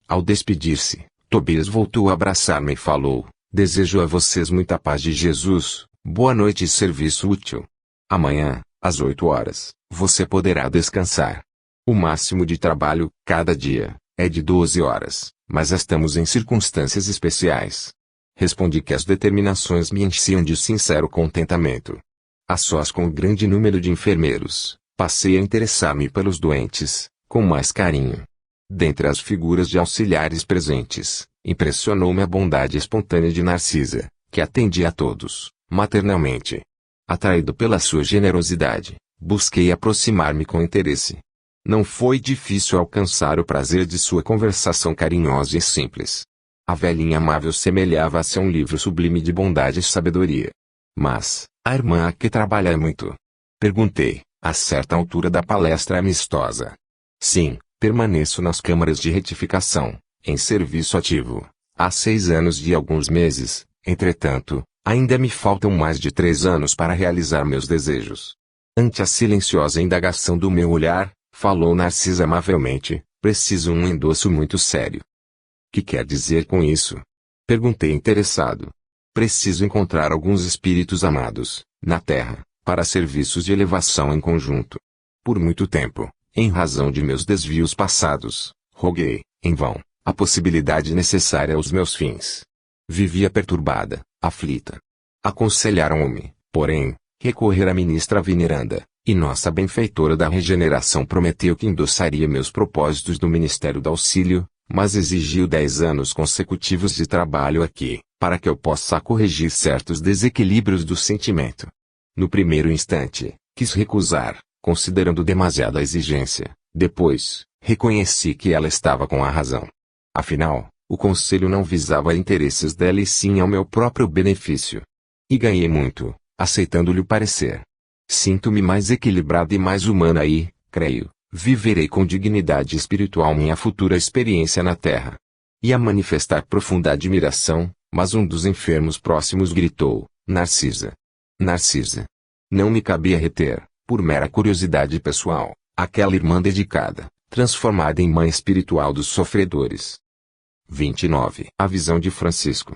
Ao despedir-se, Tobias voltou a abraçar-me e falou, desejo a vocês muita paz de Jesus, boa noite e serviço útil. Amanhã, às 8 horas, você poderá descansar. O máximo de trabalho, cada dia, é de 12 horas, mas estamos em circunstâncias especiais. Respondi que as determinações me enchiam de sincero contentamento. A sós com o grande número de enfermeiros, passei a interessar-me pelos doentes, com mais carinho. Dentre as figuras de auxiliares presentes, impressionou-me a bondade espontânea de Narcisa, que atendia a todos, maternalmente. Atraído pela sua generosidade, busquei aproximar-me com interesse. Não foi difícil alcançar o prazer de sua conversação carinhosa e simples. A velhinha amável semelhava-se a um livro sublime de bondade e sabedoria. Mas, a irmã a que trabalha muito? Perguntei, a certa altura da palestra amistosa. Sim, permaneço nas câmaras de retificação, em serviço ativo, há 6 anos e alguns meses. Entretanto, ainda me faltam mais de 3 anos para realizar meus desejos. Ante a silenciosa indagação do meu olhar, falou Narcisa amavelmente, preciso um endosso muito sério. Que quer dizer com isso? Perguntei interessado. Preciso encontrar alguns espíritos amados, na Terra, para serviços de elevação em conjunto. Por muito tempo, em razão de meus desvios passados, roguei, em vão, a possibilidade necessária aos meus fins. Vivia perturbada, aflita. Aconselharam-me, porém, recorrer à ministra veneranda, e nossa benfeitora da regeneração prometeu que endossaria meus propósitos do Ministério do Auxílio, mas exigiu 10 anos consecutivos de trabalho aqui, para que eu possa corrigir certos desequilíbrios do sentimento. No primeiro instante, quis recusar, considerando demasiada exigência. Depois, reconheci que ela estava com a razão. Afinal, o conselho não visava interesses dela e sim ao meu próprio benefício. E ganhei muito, aceitando-lhe o parecer. Sinto-me mais equilibrada e mais humana e, creio, viverei com dignidade espiritual minha futura experiência na Terra. Ia manifestar profunda admiração, mas um dos enfermos próximos gritou, Narcisa. Narcisa. Não me cabia reter, por mera curiosidade pessoal, aquela irmã dedicada, transformada em mãe espiritual dos sofredores. 29. A visão de Francisco.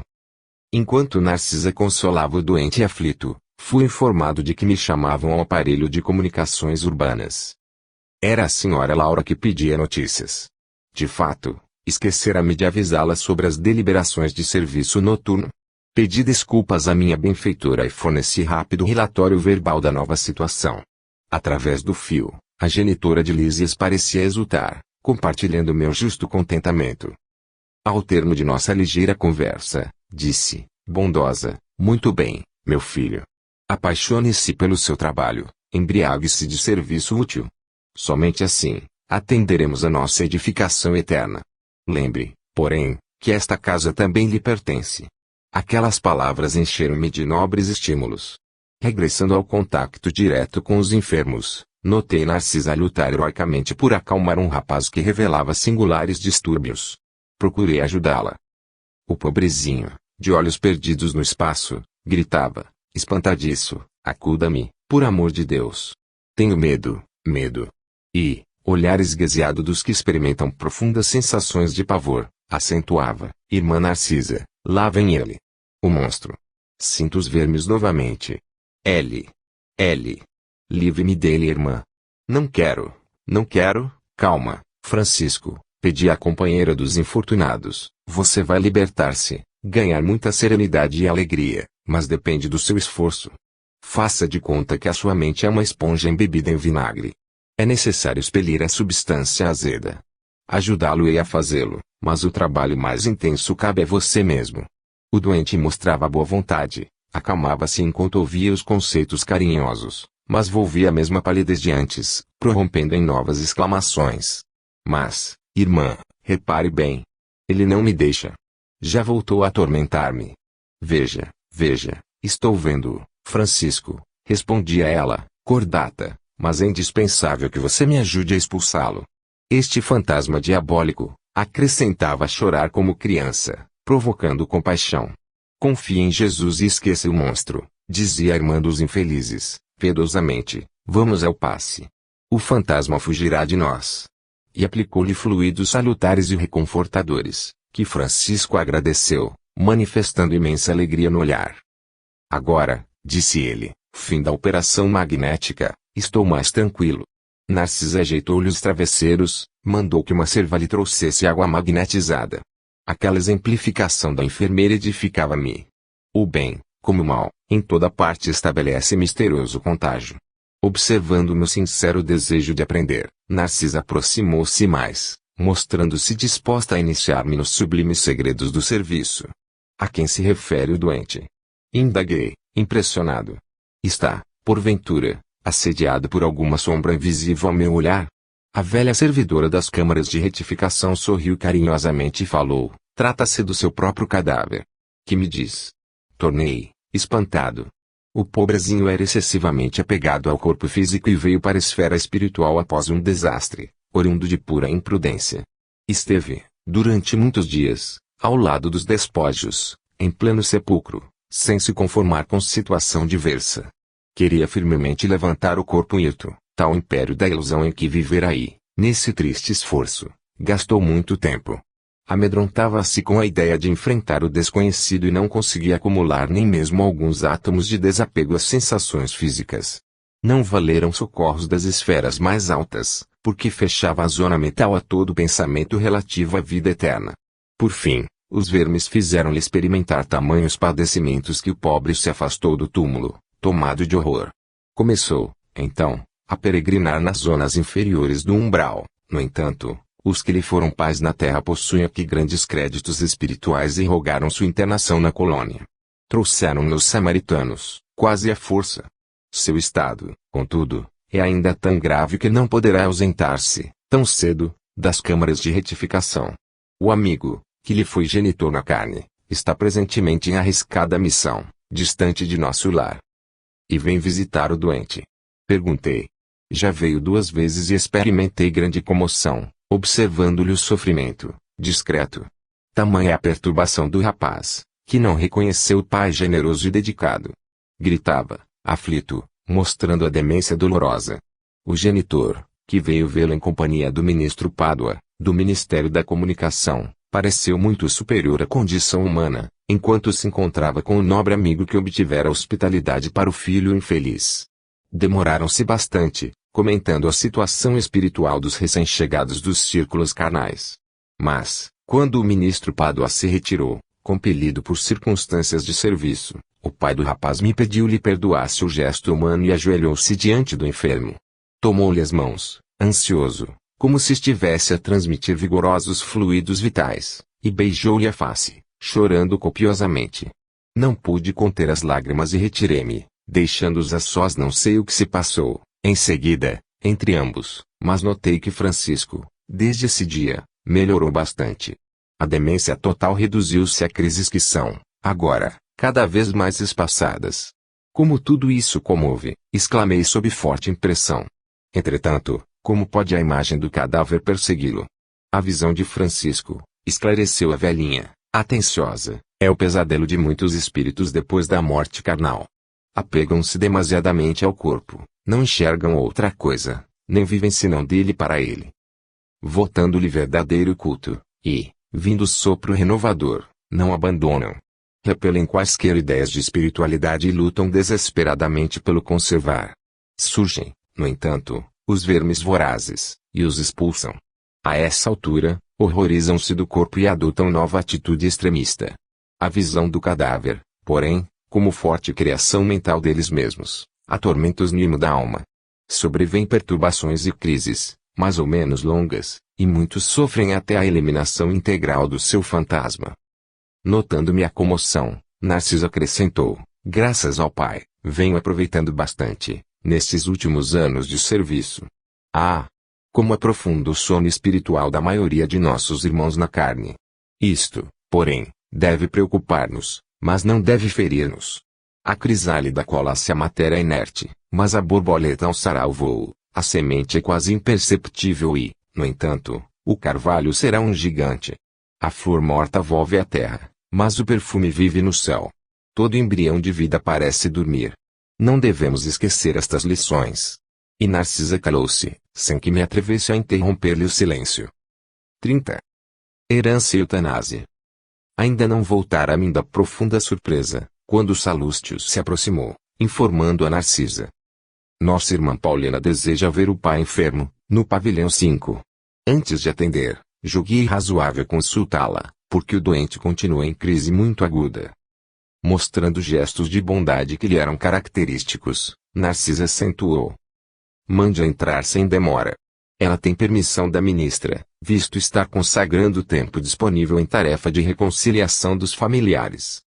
Enquanto Narcisa consolava o doente e aflito, fui informado de que me chamavam ao aparelho de comunicações urbanas. Era a senhora Laura que pedia notícias. De fato, esquecera-me de avisá-la sobre as deliberações de serviço noturno. Pedi desculpas à minha benfeitora e forneci rápido relatório verbal da nova situação. Através do fio, a genitora de Lísias parecia exultar, compartilhando meu justo contentamento. Ao termo de nossa ligeira conversa, disse, bondosa, muito bem, meu filho. Apaixone-se pelo seu trabalho, embriague-se de serviço útil. Somente assim, atenderemos a nossa edificação eterna. Lembre, porém, que esta casa também lhe pertence. Aquelas palavras encheram-me de nobres estímulos. Regressando ao contato direto com os enfermos, notei Narcisa lutar heroicamente por acalmar um rapaz que revelava singulares distúrbios. Procurei ajudá-la. O pobrezinho, de olhos perdidos no espaço, gritava, espantadiço: acuda-me, por amor de Deus. Tenho medo, medo. E, olhar esgazeado dos que experimentam profundas sensações de pavor, acentuava: irmã Narcisa, lá vem ele. O monstro. Sinto os vermes novamente. L. Livre-me dele, irmã. Não quero, calma, Francisco, pedi à companheira dos infortunados. Você vai libertar-se, ganhar muita serenidade e alegria, mas depende do seu esforço. Faça de conta que a sua mente é uma esponja embebida em vinagre. É necessário expelir a substância azeda. Ajudá-lo-ei a fazê-lo, mas o trabalho mais intenso cabe a você mesmo. O doente mostrava boa vontade, acalmava-se enquanto ouvia os conceitos carinhosos, mas volvia a mesma palidez de antes, prorrompendo em novas exclamações. Mas, irmã, repare bem. Ele não me deixa. Já voltou a atormentar-me. Veja, estou vendo-o, Francisco, respondia ela, cordata, mas é indispensável que você me ajude a expulsá-lo. Este fantasma diabólico, acrescentava a chorar como criança, provocando compaixão. Confie em Jesus e esqueça o monstro, dizia a irmã dos infelizes, piedosamente. Vamos ao passe. O fantasma fugirá de nós. E aplicou-lhe fluidos salutares e reconfortadores, que Francisco agradeceu, manifestando imensa alegria no olhar. Agora, disse ele, fim da operação magnética, estou mais tranquilo. Narcisa ajeitou-lhe os travesseiros, mandou que uma serva lhe trouxesse água magnetizada. Aquela exemplificação da enfermeira edificava-me. O bem, como o mal, em toda parte estabelece misterioso contágio. Observando meu sincero desejo de aprender, Narcisa aproximou-se mais, mostrando-se disposta a iniciar-me nos sublimes segredos do serviço. A quem se refere o doente? Indaguei, impressionado. Está, porventura, assediado por alguma sombra invisível ao meu olhar? A velha servidora das câmaras de retificação sorriu carinhosamente e falou: trata-se do seu próprio cadáver. Que me diz? Tornei, espantado. O pobrezinho era excessivamente apegado ao corpo físico e veio para a esfera espiritual após um desastre, oriundo de pura imprudência. Esteve, durante muitos dias, ao lado dos despojos, em pleno sepulcro, sem se conformar com situação diversa. Queria firmemente levantar o corpo hirto, tal império da ilusão em que viver aí, nesse triste esforço, gastou muito tempo. Amedrontava-se com a ideia de enfrentar o desconhecido e não conseguia acumular nem mesmo alguns átomos de desapego às sensações físicas. Não valeram socorros das esferas mais altas, porque fechava a zona mental a todo pensamento relativo à vida eterna. Por fim, os vermes fizeram-lhe experimentar tamanhos padecimentos que o pobre se afastou do túmulo, tomado de horror. Começou, então, a peregrinar nas zonas inferiores do umbral. No entanto, os que lhe foram pais na terra possuem aqui grandes créditos espirituais e rogaram sua internação na colônia. Trouxeram-no os samaritanos, quase à força. Seu estado, contudo, é ainda tão grave que não poderá ausentar-se, tão cedo, das câmaras de retificação. O amigo, que lhe foi genitor na carne, está presentemente em arriscada missão, distante de nosso lar. E vem visitar o doente? Perguntei. Já veio 2 vezes e experimentei grande comoção, observando-lhe o sofrimento, discreto. Tamanha a perturbação do rapaz, que não reconheceu o pai generoso e dedicado. Gritava, aflito, mostrando a demência dolorosa. O genitor, que veio vê-lo em companhia do ministro Pádua, do Ministério da Comunicação, pareceu muito superior à condição humana, enquanto se encontrava com o nobre amigo que obtivera hospitalidade para o filho infeliz. Demoraram-se bastante, comentando a situação espiritual dos recém-chegados dos círculos carnais. Mas, quando o ministro Pádua se retirou, compelido por circunstâncias de serviço, o pai do rapaz me pediu-lhe perdoasse o gesto humano e ajoelhou-se diante do enfermo. Tomou-lhe as mãos, ansioso, como se estivesse a transmitir vigorosos fluidos vitais, e beijou-lhe a face, chorando copiosamente. Não pude conter as lágrimas e retirei-me, deixando-os a sós. Não sei o que se passou, em seguida, entre ambos, mas notei que Francisco, desde esse dia, melhorou bastante. A demência total reduziu-se a crises que são, agora, cada vez mais espaçadas. Como tudo isso comove, exclamei sob forte impressão. Entretanto, como pode a imagem do cadáver persegui-lo? A visão de Francisco, esclareceu a velhinha, atenciosa, é o pesadelo de muitos espíritos depois da morte carnal. Apegam-se demasiadamente ao corpo, não enxergam outra coisa, nem vivem senão dele para ele. Votando-lhe verdadeiro culto, e, vindo o sopro renovador, não abandonam. Repelem quaisquer ideias de espiritualidade e lutam desesperadamente pelo conservar. Surgem, no entanto, os vermes vorazes, e os expulsam. A essa altura, horrorizam-se do corpo e adotam nova atitude extremista. A visão do cadáver, porém, como forte criação mental deles mesmos, atormenta os mimo da alma. Sobrevêm perturbações e crises, mais ou menos longas, e muitos sofrem até a eliminação integral do seu fantasma. Notando minha comoção, Narciso acrescentou, graças ao Pai, venho aproveitando bastante, nestes últimos anos de serviço. Ah! Como é profundo o sono espiritual da maioria de nossos irmãos na carne. Isto, porém, deve preocupar-nos, mas não deve ferir-nos. A crisálida cola-se à matéria inerte, mas a borboleta alçará o voo, a semente é quase imperceptível e, no entanto, o carvalho será um gigante. A flor morta volve à terra, mas o perfume vive no céu. Todo embrião de vida parece dormir. Não devemos esquecer estas lições. E Narcisa calou-se, sem que me atrevesse a interromper-lhe o silêncio. 30. Herança e eutanásia. Ainda não voltara a mim da profunda surpresa, quando Salústio se aproximou, informando a Narcisa. Nossa irmã Paulina deseja ver o pai enfermo, no pavilhão 5. Antes de atender, julguei razoável consultá-la, porque o doente continua em crise muito aguda. Mostrando gestos de bondade que lhe eram característicos, Narcisa acentuou. Mande-a entrar sem demora. Ela tem permissão da ministra, visto estar consagrando o tempo disponível em tarefa de reconciliação dos familiares.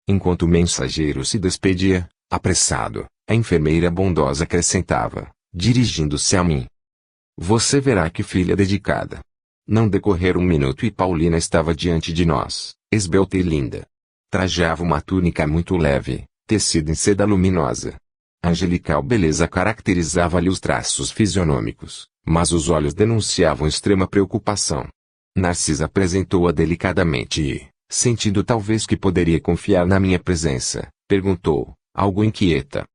Enquanto o mensageiro se despedia, apressado, a enfermeira bondosa acrescentava, dirigindo-se a mim. Você verá que filha dedicada. Não decorrera um minuto e Paulina estava diante de nós, esbelta e linda. Trajava uma túnica muito leve, tecida em seda luminosa. A angelical beleza caracterizava-lhe os traços fisionômicos, mas os olhos denunciavam extrema preocupação. Narcisa apresentou-a delicadamente e, sentindo talvez que poderia confiar na minha presença, perguntou, algo inquieta.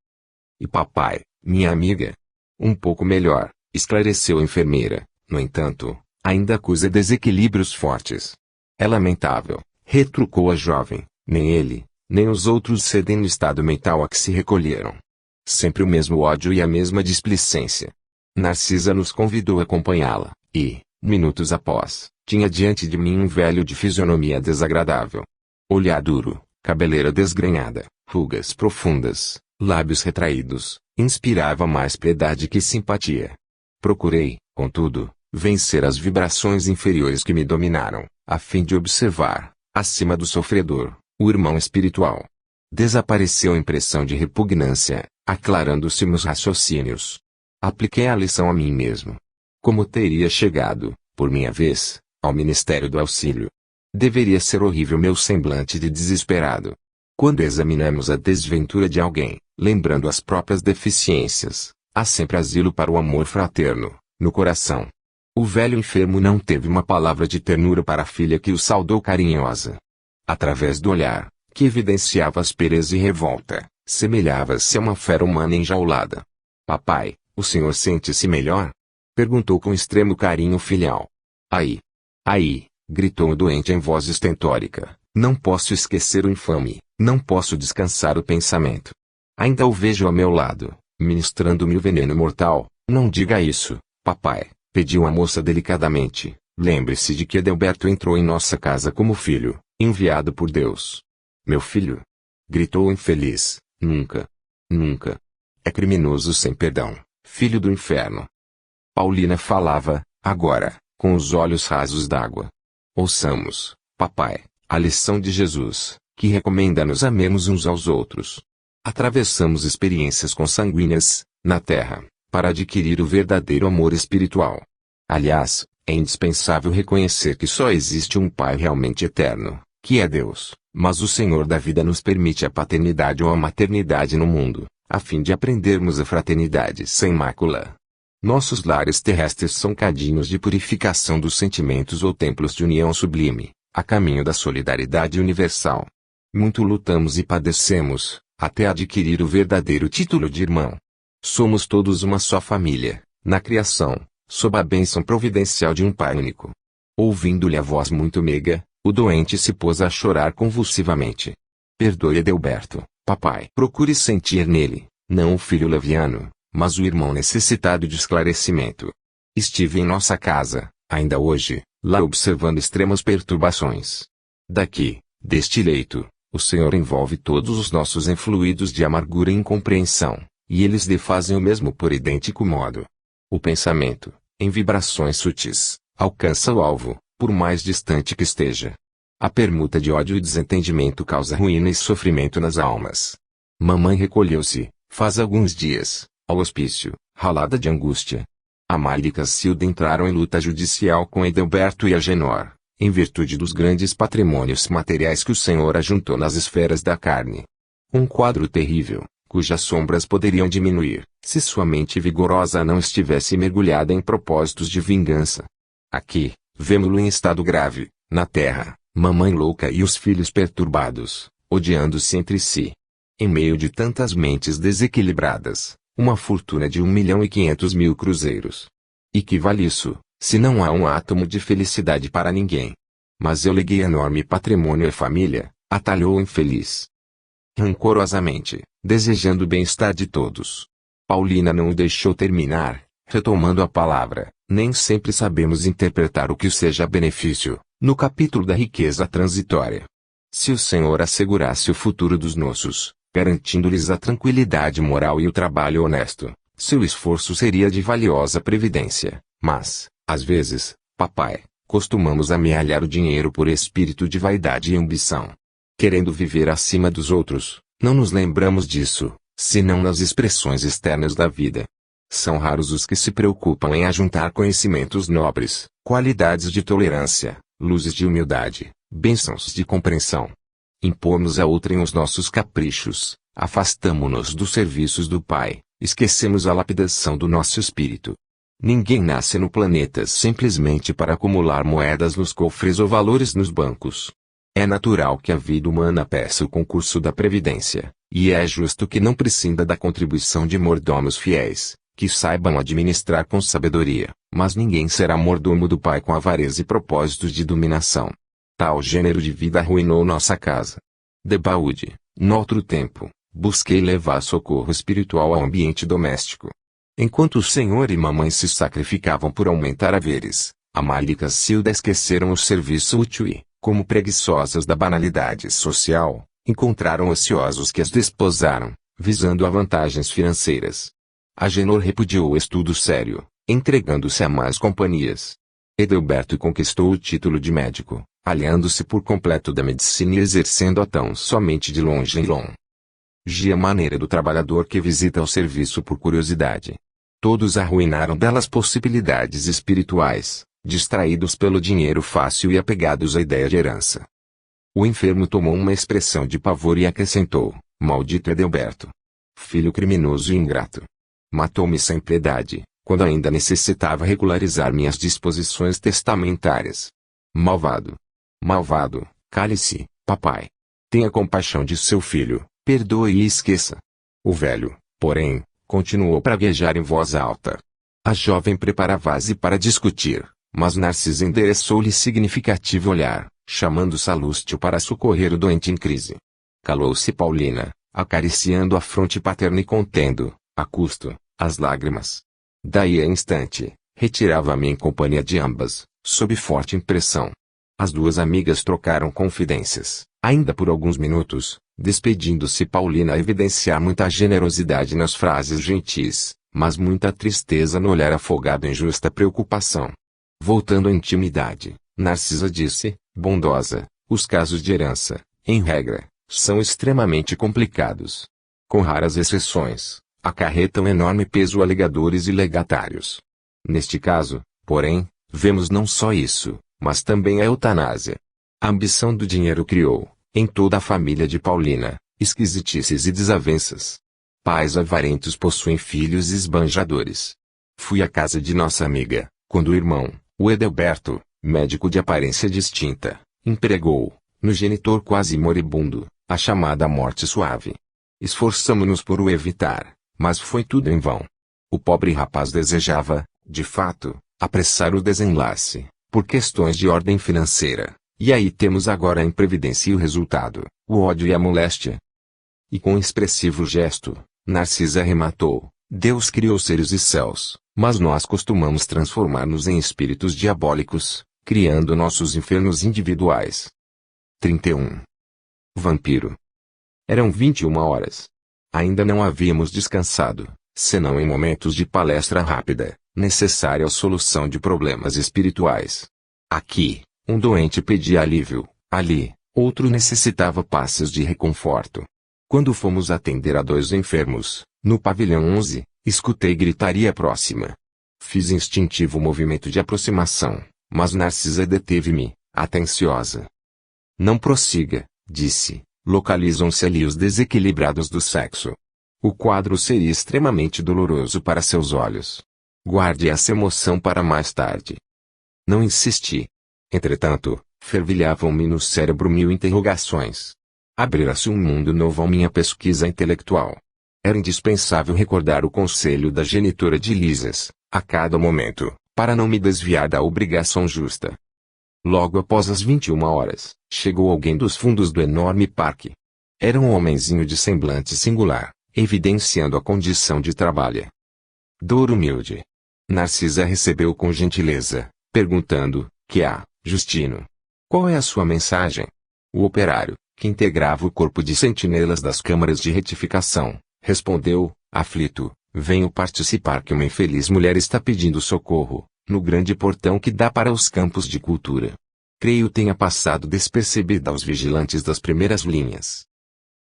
E papai, minha amiga? Um pouco melhor, esclareceu a enfermeira, no entanto, ainda acusa desequilíbrios fortes. É lamentável, retrucou a jovem, nem ele, nem os outros cedem no estado mental a que se recolheram. Sempre o mesmo ódio e a mesma displicência. Narcisa nos convidou a acompanhá-la, e, minutos após, tinha diante de mim um velho de fisionomia desagradável. Olhar duro, cabeleira desgrenhada, rugas profundas, lábios retraídos, inspirava mais piedade que simpatia. Procurei, contudo, vencer as vibrações inferiores que me dominaram, a fim de observar, acima do sofredor, o irmão espiritual. Desapareceu a impressão de repugnância, aclarando-se meus raciocínios. Apliquei a lição a mim mesmo. Como teria chegado, por minha vez, ao ministério do auxílio? Deveria ser horrível meu semblante de desesperado. Quando examinamos a desventura de alguém, lembrando as próprias deficiências, há sempre asilo para o amor fraterno, no coração. O velho enfermo não teve uma palavra de ternura para a filha que o saudou carinhosa. Através do olhar, que evidenciava aspereza e revolta, semelhava-se a uma fera humana enjaulada. Papai, o senhor sente-se melhor? Perguntou com extremo carinho filial. Aí! Aí! Gritou o doente em voz estentórica. Não posso esquecer o infame, não posso descansar o pensamento. Ainda o vejo ao meu lado, ministrando-me o veneno mortal. Não diga isso, papai, pediu a moça delicadamente. Lembre-se de que Adalberto entrou em nossa casa como filho, enviado por Deus. Meu filho? Gritou o infeliz. Nunca. Nunca. É criminoso sem perdão, filho do inferno. Paulina falava, agora, com os olhos rasos d'água. Ouçamos, papai, a lição de Jesus, que recomenda-nos amemos uns aos outros. Atravessamos experiências consanguíneas, na terra, para adquirir o verdadeiro amor espiritual. Aliás, é indispensável reconhecer que só existe um Pai realmente eterno, que é Deus, mas o Senhor da vida nos permite a paternidade ou a maternidade no mundo, a fim de aprendermos a fraternidade sem mácula. Nossos lares terrestres são cadinhos de purificação dos sentimentos ou templos de união sublime, a caminho da solidariedade universal. Muito lutamos e padecemos, até adquirir o verdadeiro título de irmão. Somos todos uma só família, na criação, sob a bênção providencial de um Pai único. Ouvindo-lhe a voz muito meiga, o doente se pôs a chorar convulsivamente. Perdoe Edelberto, papai. Procure sentir nele, não o filho leviano, mas o irmão necessitado de esclarecimento. Estive em nossa casa, ainda hoje, lá observando extremas perturbações. Daqui, deste leito, o Senhor envolve todos os nossos enfluídos de amargura e incompreensão, e eles lhe fazem o mesmo por idêntico modo. O pensamento, em vibrações sutis, alcança o alvo, por mais distante que esteja. A permuta de ódio e desentendimento causa ruína e sofrimento nas almas. Mamãe recolheu-se, faz alguns dias, ao hospício, ralada de angústia. Amália e Cacilda entraram em luta judicial com Edelberto e Agenor, em virtude dos grandes patrimônios materiais que o Senhor ajuntou nas esferas da carne. Um quadro terrível, cujas sombras poderiam diminuir, se sua mente vigorosa não estivesse mergulhada em propósitos de vingança. Aqui, vemo-lo em estado grave, na terra, mamãe louca e os filhos perturbados, odiando-se entre si. Em meio de tantas mentes desequilibradas, uma fortuna de 1.500.000 cruzeiros. E que vale isso, se não há um átomo de felicidade para ninguém? Mas eu leguei enorme patrimônio à família, atalhou o infeliz. Rancorosamente, desejando o bem-estar de todos. Paulina não o deixou terminar, retomando a palavra. Nem sempre sabemos interpretar o que seja benefício, no capítulo da riqueza transitória. Se o Senhor assegurasse o futuro dos nossos, garantindo-lhes a tranquilidade moral e o trabalho honesto, seu esforço seria de valiosa previdência. Mas, às vezes, papai, costumamos amealhar o dinheiro por espírito de vaidade e ambição. Querendo viver acima dos outros, não nos lembramos disso, senão nas expressões externas da vida. São raros os que se preocupam em ajuntar conhecimentos nobres, qualidades de tolerância, luzes de humildade, bênçãos de compreensão. Impomos a outrem os nossos caprichos, afastamo-nos dos serviços do Pai, esquecemos a lapidação do nosso espírito. Ninguém nasce no planeta simplesmente para acumular moedas nos cofres ou valores nos bancos. É natural que a vida humana peça o concurso da previdência, e é justo que não prescinda da contribuição de mordomos fiéis, que saibam administrar com sabedoria, mas ninguém será mordomo do Pai com avareza e propósitos de dominação. Tal gênero de vida arruinou nossa casa. Debaúde, noutro tempo, busquei levar socorro espiritual ao ambiente doméstico. Enquanto o senhor e mamãe se sacrificavam por aumentar haveres, Amália e Cacilda esqueceram o serviço útil e, como preguiçosas da banalidade social, encontraram ociosos que as desposaram, visando a vantagens financeiras. Agenor repudiou o estudo sério, entregando-se a más companhias. Edelberto conquistou o título de médico, aliando-se por completo da medicina e exercendo-a tão somente de longe em longe a maneira do trabalhador que visita o serviço por curiosidade. Todos arruinaram belas possibilidades espirituais, distraídos pelo dinheiro fácil e apegados à ideia de herança. O enfermo tomou uma expressão de pavor e acrescentou: maldito Edelberto! Filho criminoso e ingrato! Matou-me sem piedade, quando ainda necessitava regularizar minhas disposições testamentárias. Malvado! Malvado, cale-se, papai. Tenha compaixão de seu filho, perdoe e esqueça. O velho, porém, continuou a praguejar em voz alta. A jovem preparava-se para discutir, mas Narcisa endereçou-lhe significativo olhar, chamando Salústio para socorrer o doente em crise. Calou-se Paulina, acariciando a fronte paterna e contendo, a custo, as lágrimas. Daí a instante, retirava-me em companhia de ambas, sob forte impressão. As duas amigas trocaram confidências, ainda por alguns minutos, despedindo-se Paulina a evidenciar muita generosidade nas frases gentis, mas muita tristeza no olhar afogado em justa preocupação. Voltando à intimidade, Narcisa disse, bondosa, os casos de herança, em regra, são extremamente complicados. Com raras exceções, acarretam enorme peso a legadores e legatários. Neste caso, porém, vemos não só isso, mas também a eutanásia. A ambição do dinheiro criou, em toda a família de Paulina, esquisitices e desavenças. Pais avarentos possuem filhos esbanjadores. Fui à casa de nossa amiga, quando o irmão, o Edelberto, médico de aparência distinta, empregou, no genitor quase moribundo, a chamada morte suave. Esforçamo-nos por o evitar, mas foi tudo em vão. O pobre rapaz desejava, de fato, apressar o desenlace, por questões de ordem financeira, e aí temos agora a imprevidência e o resultado, o ódio e a moléstia. E com expressivo gesto, Narcisa arrematou: Deus criou seres e céus, mas nós costumamos transformar-nos em espíritos diabólicos, criando nossos infernos individuais. 31. Vampiro. Eram 21 horas. Ainda não havíamos descansado, senão em momentos de palestra rápida, necessária à solução de problemas espirituais. Aqui, um doente pedia alívio, ali, outro necessitava passes de reconforto. Quando fomos atender a 2 enfermos, no pavilhão 11, escutei gritaria próxima. Fiz instintivo movimento de aproximação, mas Narcisa deteve-me, atenciosa. Não prossiga, disse, localizam-se ali os desequilibrados do sexo. O quadro seria extremamente doloroso para seus olhos. Guarde essa emoção para mais tarde. Não insisti. Entretanto, fervilhavam-me no cérebro 1000 interrogações. Abrira-se um mundo novo à minha pesquisa intelectual. Era indispensável recordar o conselho da genitora de Lisas, a cada momento, para não me desviar da obrigação justa. Logo após as 21 horas, chegou alguém dos fundos do enorme parque. Era um homenzinho de semblante singular, evidenciando a condição de trabalho. Dor humilde. Narcisa recebeu com gentileza, perguntando: que há, Justino? Qual é a sua mensagem? O operário, que integrava o corpo de sentinelas das câmaras de retificação, respondeu, aflito: venho participar que uma infeliz mulher está pedindo socorro, no grande portão que dá para os campos de cultura. Creio tenha passado despercebida aos vigilantes das primeiras linhas.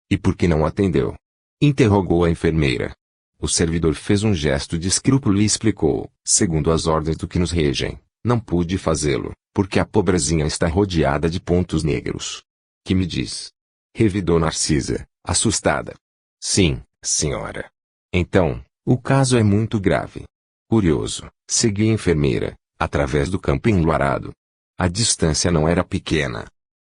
E por que não atendeu? Interrogou a enfermeira. O servidor fez um gesto de escrúpulo e explicou: segundo as ordens do que nos regem, não pude fazê-lo, porque a pobrezinha está rodeada de pontos negros. Que me diz? Revidou Narcisa, assustada. Sim, senhora. Então, o caso é muito grave. Curioso, segui a enfermeira, através do campo enluarado. A distância não era pequena.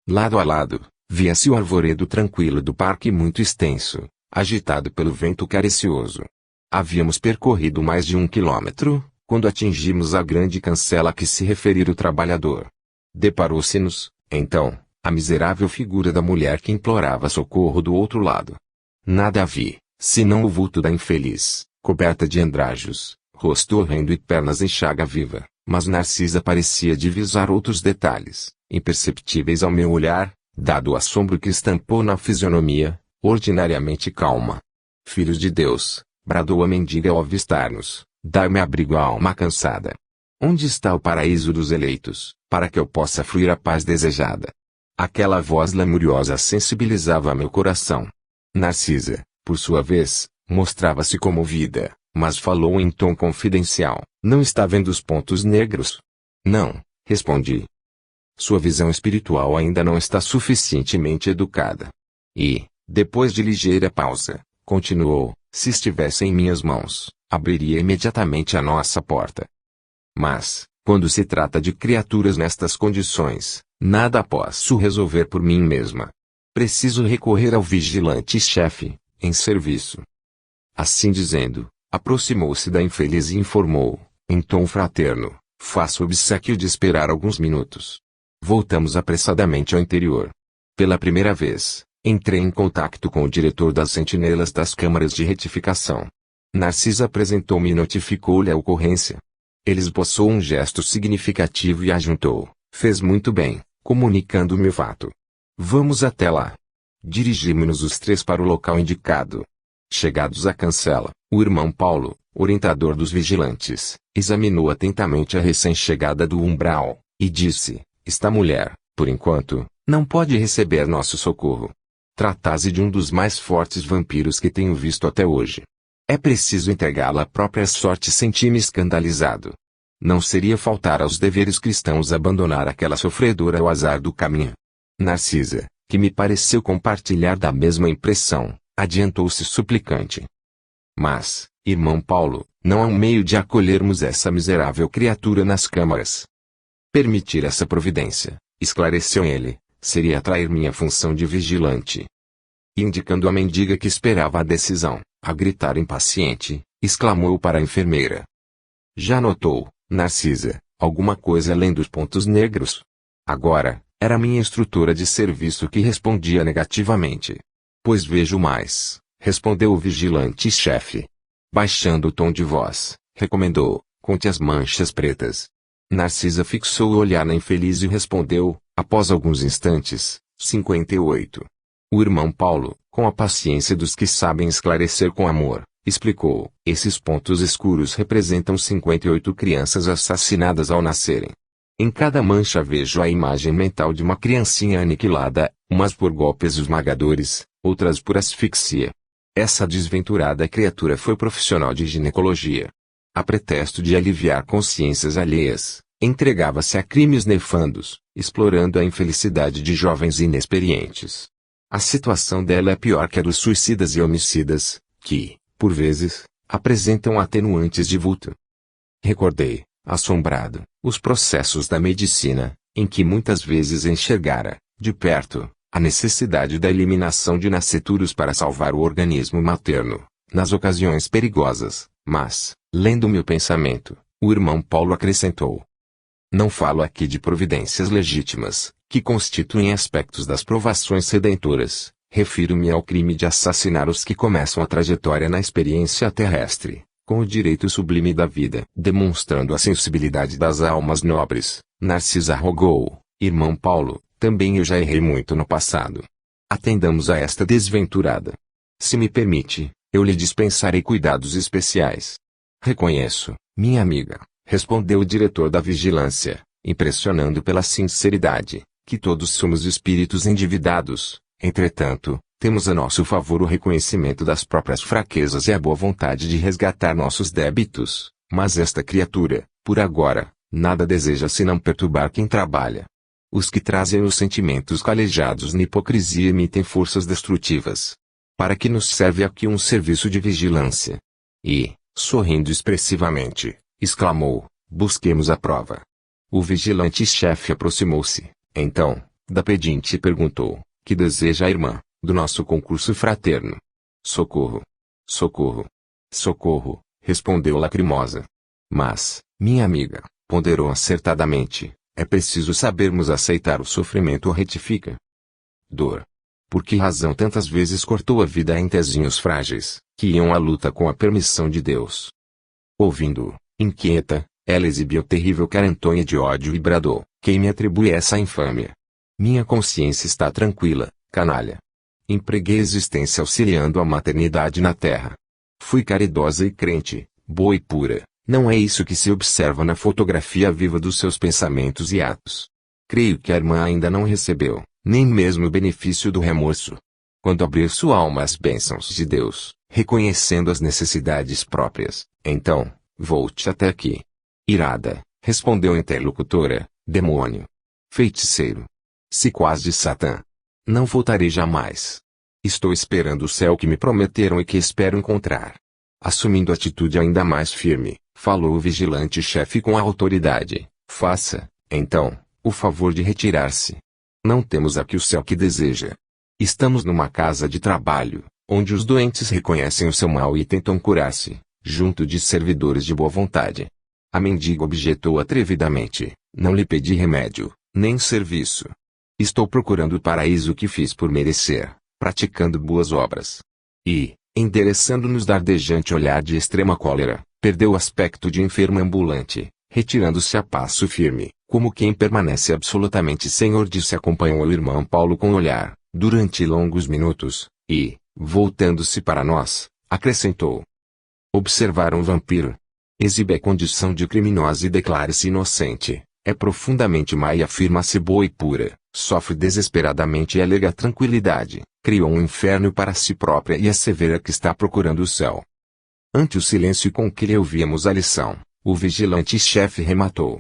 Lado a lado, via-se o arvoredo tranquilo do parque muito extenso, agitado pelo vento carecioso. Havíamos percorrido mais de 1 quilômetro, quando atingimos a grande cancela a que se referira o trabalhador. Deparou-se-nos, então, a miserável figura da mulher que implorava socorro do outro lado. Nada vi, senão o vulto da infeliz, coberta de andrajos, rosto horrendo e pernas em chaga viva, mas Narcisa parecia divisar outros detalhes, imperceptíveis ao meu olhar, dado o assombro que estampou na fisionomia, ordinariamente calma. Filhos de Deus, bradou a mendiga ao avistar-nos, dai-me abrigo à alma cansada. Onde está o paraíso dos eleitos, para que eu possa fruir a paz desejada? Aquela voz lamuriosa sensibilizava meu coração. Narcisa, por sua vez, mostrava-se comovida, mas falou em tom confidencial: não está vendo os pontos negros? Não, respondi. Sua visão espiritual ainda não está suficientemente educada. E, depois de ligeira pausa, continuou: se estivesse em minhas mãos, abriria imediatamente a nossa porta. Mas, quando se trata de criaturas nestas condições, nada posso resolver por mim mesma. Preciso recorrer ao vigilante-chefe, em serviço. Assim dizendo, aproximou-se da infeliz e informou, em tom fraterno: faço obséquio de esperar alguns minutos. Voltamos apressadamente ao interior. Pela primeira vez, entrei em contato com o diretor das sentinelas das câmaras de retificação. Narcisa apresentou-me e notificou-lhe a ocorrência. Ele esboçou um gesto significativo e ajuntou: fez muito bem, comunicando-me o fato. Vamos até lá. Dirigimos-nos os 3 para o local indicado. Chegados à cancela, o irmão Paulo, orientador dos vigilantes, examinou atentamente a recém-chegada do umbral, e disse: esta mulher, por enquanto, não pode receber nosso socorro. Trata-se de um dos mais fortes vampiros que tenho visto até hoje. É preciso entregá-la à própria sorte. Senti-me escandalizado. Não seria faltar aos deveres cristãos abandonar aquela sofredora ao azar do caminho. Narcisa, que me pareceu compartilhar da mesma impressão, adiantou-se suplicante. Mas, irmão Paulo, não há um meio de acolhermos essa miserável criatura nas câmaras. Permitir essa providência, esclareceu ele, seria atrair minha função de vigilante. E indicando a mendiga que esperava a decisão, a gritar impaciente, exclamou para a enfermeira. Já notou, Narcisa, alguma coisa além dos pontos negros? Agora, era minha instrutora de serviço que respondia negativamente. Pois vejo mais, respondeu o vigilante-chefe. Baixando o tom de voz, recomendou, conte as manchas pretas. Narcisa fixou o olhar na infeliz e respondeu, após alguns instantes, 58. O irmão Paulo, com a paciência dos que sabem esclarecer com amor, explicou, esses pontos escuros representam 58 crianças assassinadas ao nascerem. Em cada mancha vejo a imagem mental de uma criancinha aniquilada, umas por golpes esmagadores, outras por asfixia. Essa desventurada criatura foi profissional de ginecologia. A pretexto de aliviar consciências alheias, entregava-se a crimes nefandos, explorando a infelicidade de jovens inexperientes. A situação dela é pior que a dos suicidas e homicidas, que, por vezes, apresentam atenuantes de vulto. Recordei, assombrado, os processos da medicina, em que muitas vezes enxergara, de perto, a necessidade da eliminação de nasceturos para salvar o organismo materno, nas ocasiões perigosas, mas, lendo meu pensamento, o irmão Paulo acrescentou. Não falo aqui de providências legítimas, que constituem aspectos das provações redentoras, refiro-me ao crime de assassinar os que começam a trajetória na experiência terrestre, com o direito sublime da vida. Demonstrando a sensibilidade das almas nobres, Narcisa rogou, irmão Paulo, também eu já errei muito no passado. Atendamos a esta desventurada. Se me permite, eu lhe dispensarei cuidados especiais. Reconheço, minha amiga, respondeu o diretor da vigilância, impressionando pela sinceridade, que todos somos espíritos endividados, entretanto, temos a nosso favor o reconhecimento das próprias fraquezas e a boa vontade de resgatar nossos débitos, mas esta criatura, por agora, nada deseja senão perturbar quem trabalha. Os que trazem os sentimentos calejados na hipocrisia emitem forças destrutivas. Para que nos serve aqui um serviço de vigilância? E, sorrindo expressivamente, exclamou, busquemos a prova. O vigilante-chefe aproximou-se, então, da pedinte e perguntou, que deseja a irmã, do nosso concurso fraterno? Socorro! Socorro! Socorro! Respondeu lacrimosa. Mas, minha amiga, ponderou acertadamente, é preciso sabermos aceitar o sofrimento ou retifica. Dor. Por que razão tantas vezes cortou a vida a entezinhos frágeis, que iam à luta com a permissão de Deus? Ouvindo-o, inquieta, ela exibiu terrível carantonha de ódio e bradou, quem me atribui essa infâmia? Minha consciência está tranquila, canalha. Empreguei a existência auxiliando a maternidade na terra. Fui caridosa e crente, boa e pura. Não é isso que se observa na fotografia viva dos seus pensamentos e atos. Creio que a irmã ainda não recebeu, nem mesmo o benefício do remorso. Quando abrir sua alma às bênçãos de Deus, reconhecendo as necessidades próprias, então, volte até aqui. Irada, respondeu a interlocutora, demônio. Feiticeiro. Sequaz de Satã. Não voltarei jamais. Estou esperando o céu que me prometeram e que espero encontrar. Assumindo atitude ainda mais firme, falou o vigilante-chefe com autoridade. Faça, então, o favor de retirar-se. Não temos aqui o céu que deseja. Estamos numa casa de trabalho, onde os doentes reconhecem o seu mal e tentam curar-se, junto de servidores de boa vontade. A mendiga objetou atrevidamente, não lhe pedi remédio, nem serviço. Estou procurando o paraíso que fiz por merecer, praticando boas obras. E, endereçando-nos dardejante olhar de extrema cólera, perdeu o aspecto de enfermo ambulante, retirando-se a passo firme, como quem permanece absolutamente senhor de si. Acompanhou o irmão Paulo com o olhar, durante longos minutos, e, voltando-se para nós, acrescentou. Observaram o vampiro. Exibe a condição de criminosa e declara-se inocente, é profundamente má e afirma-se boa e pura, sofre desesperadamente e alega tranquilidade, criou um inferno para si própria e assevera que está procurando o céu. Ante o silêncio com que lhe ouvíamos a lição, o vigilante-chefe rematou.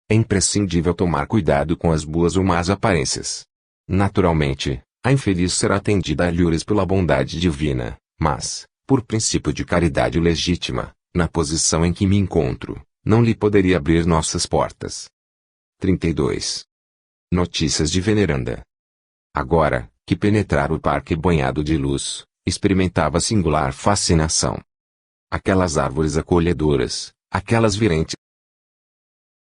É imprescindível tomar cuidado com as boas ou más aparências. Naturalmente, a infeliz será atendida a alhures pela bondade divina, mas, por princípio de caridade legítima, na posição em que me encontro, não lhe poderia abrir nossas portas. 32. Notícias de Veneranda. Agora, que penetrara o parque banhado de luz, experimentava singular fascinação. Aquelas árvores acolhedoras, aquelas virentes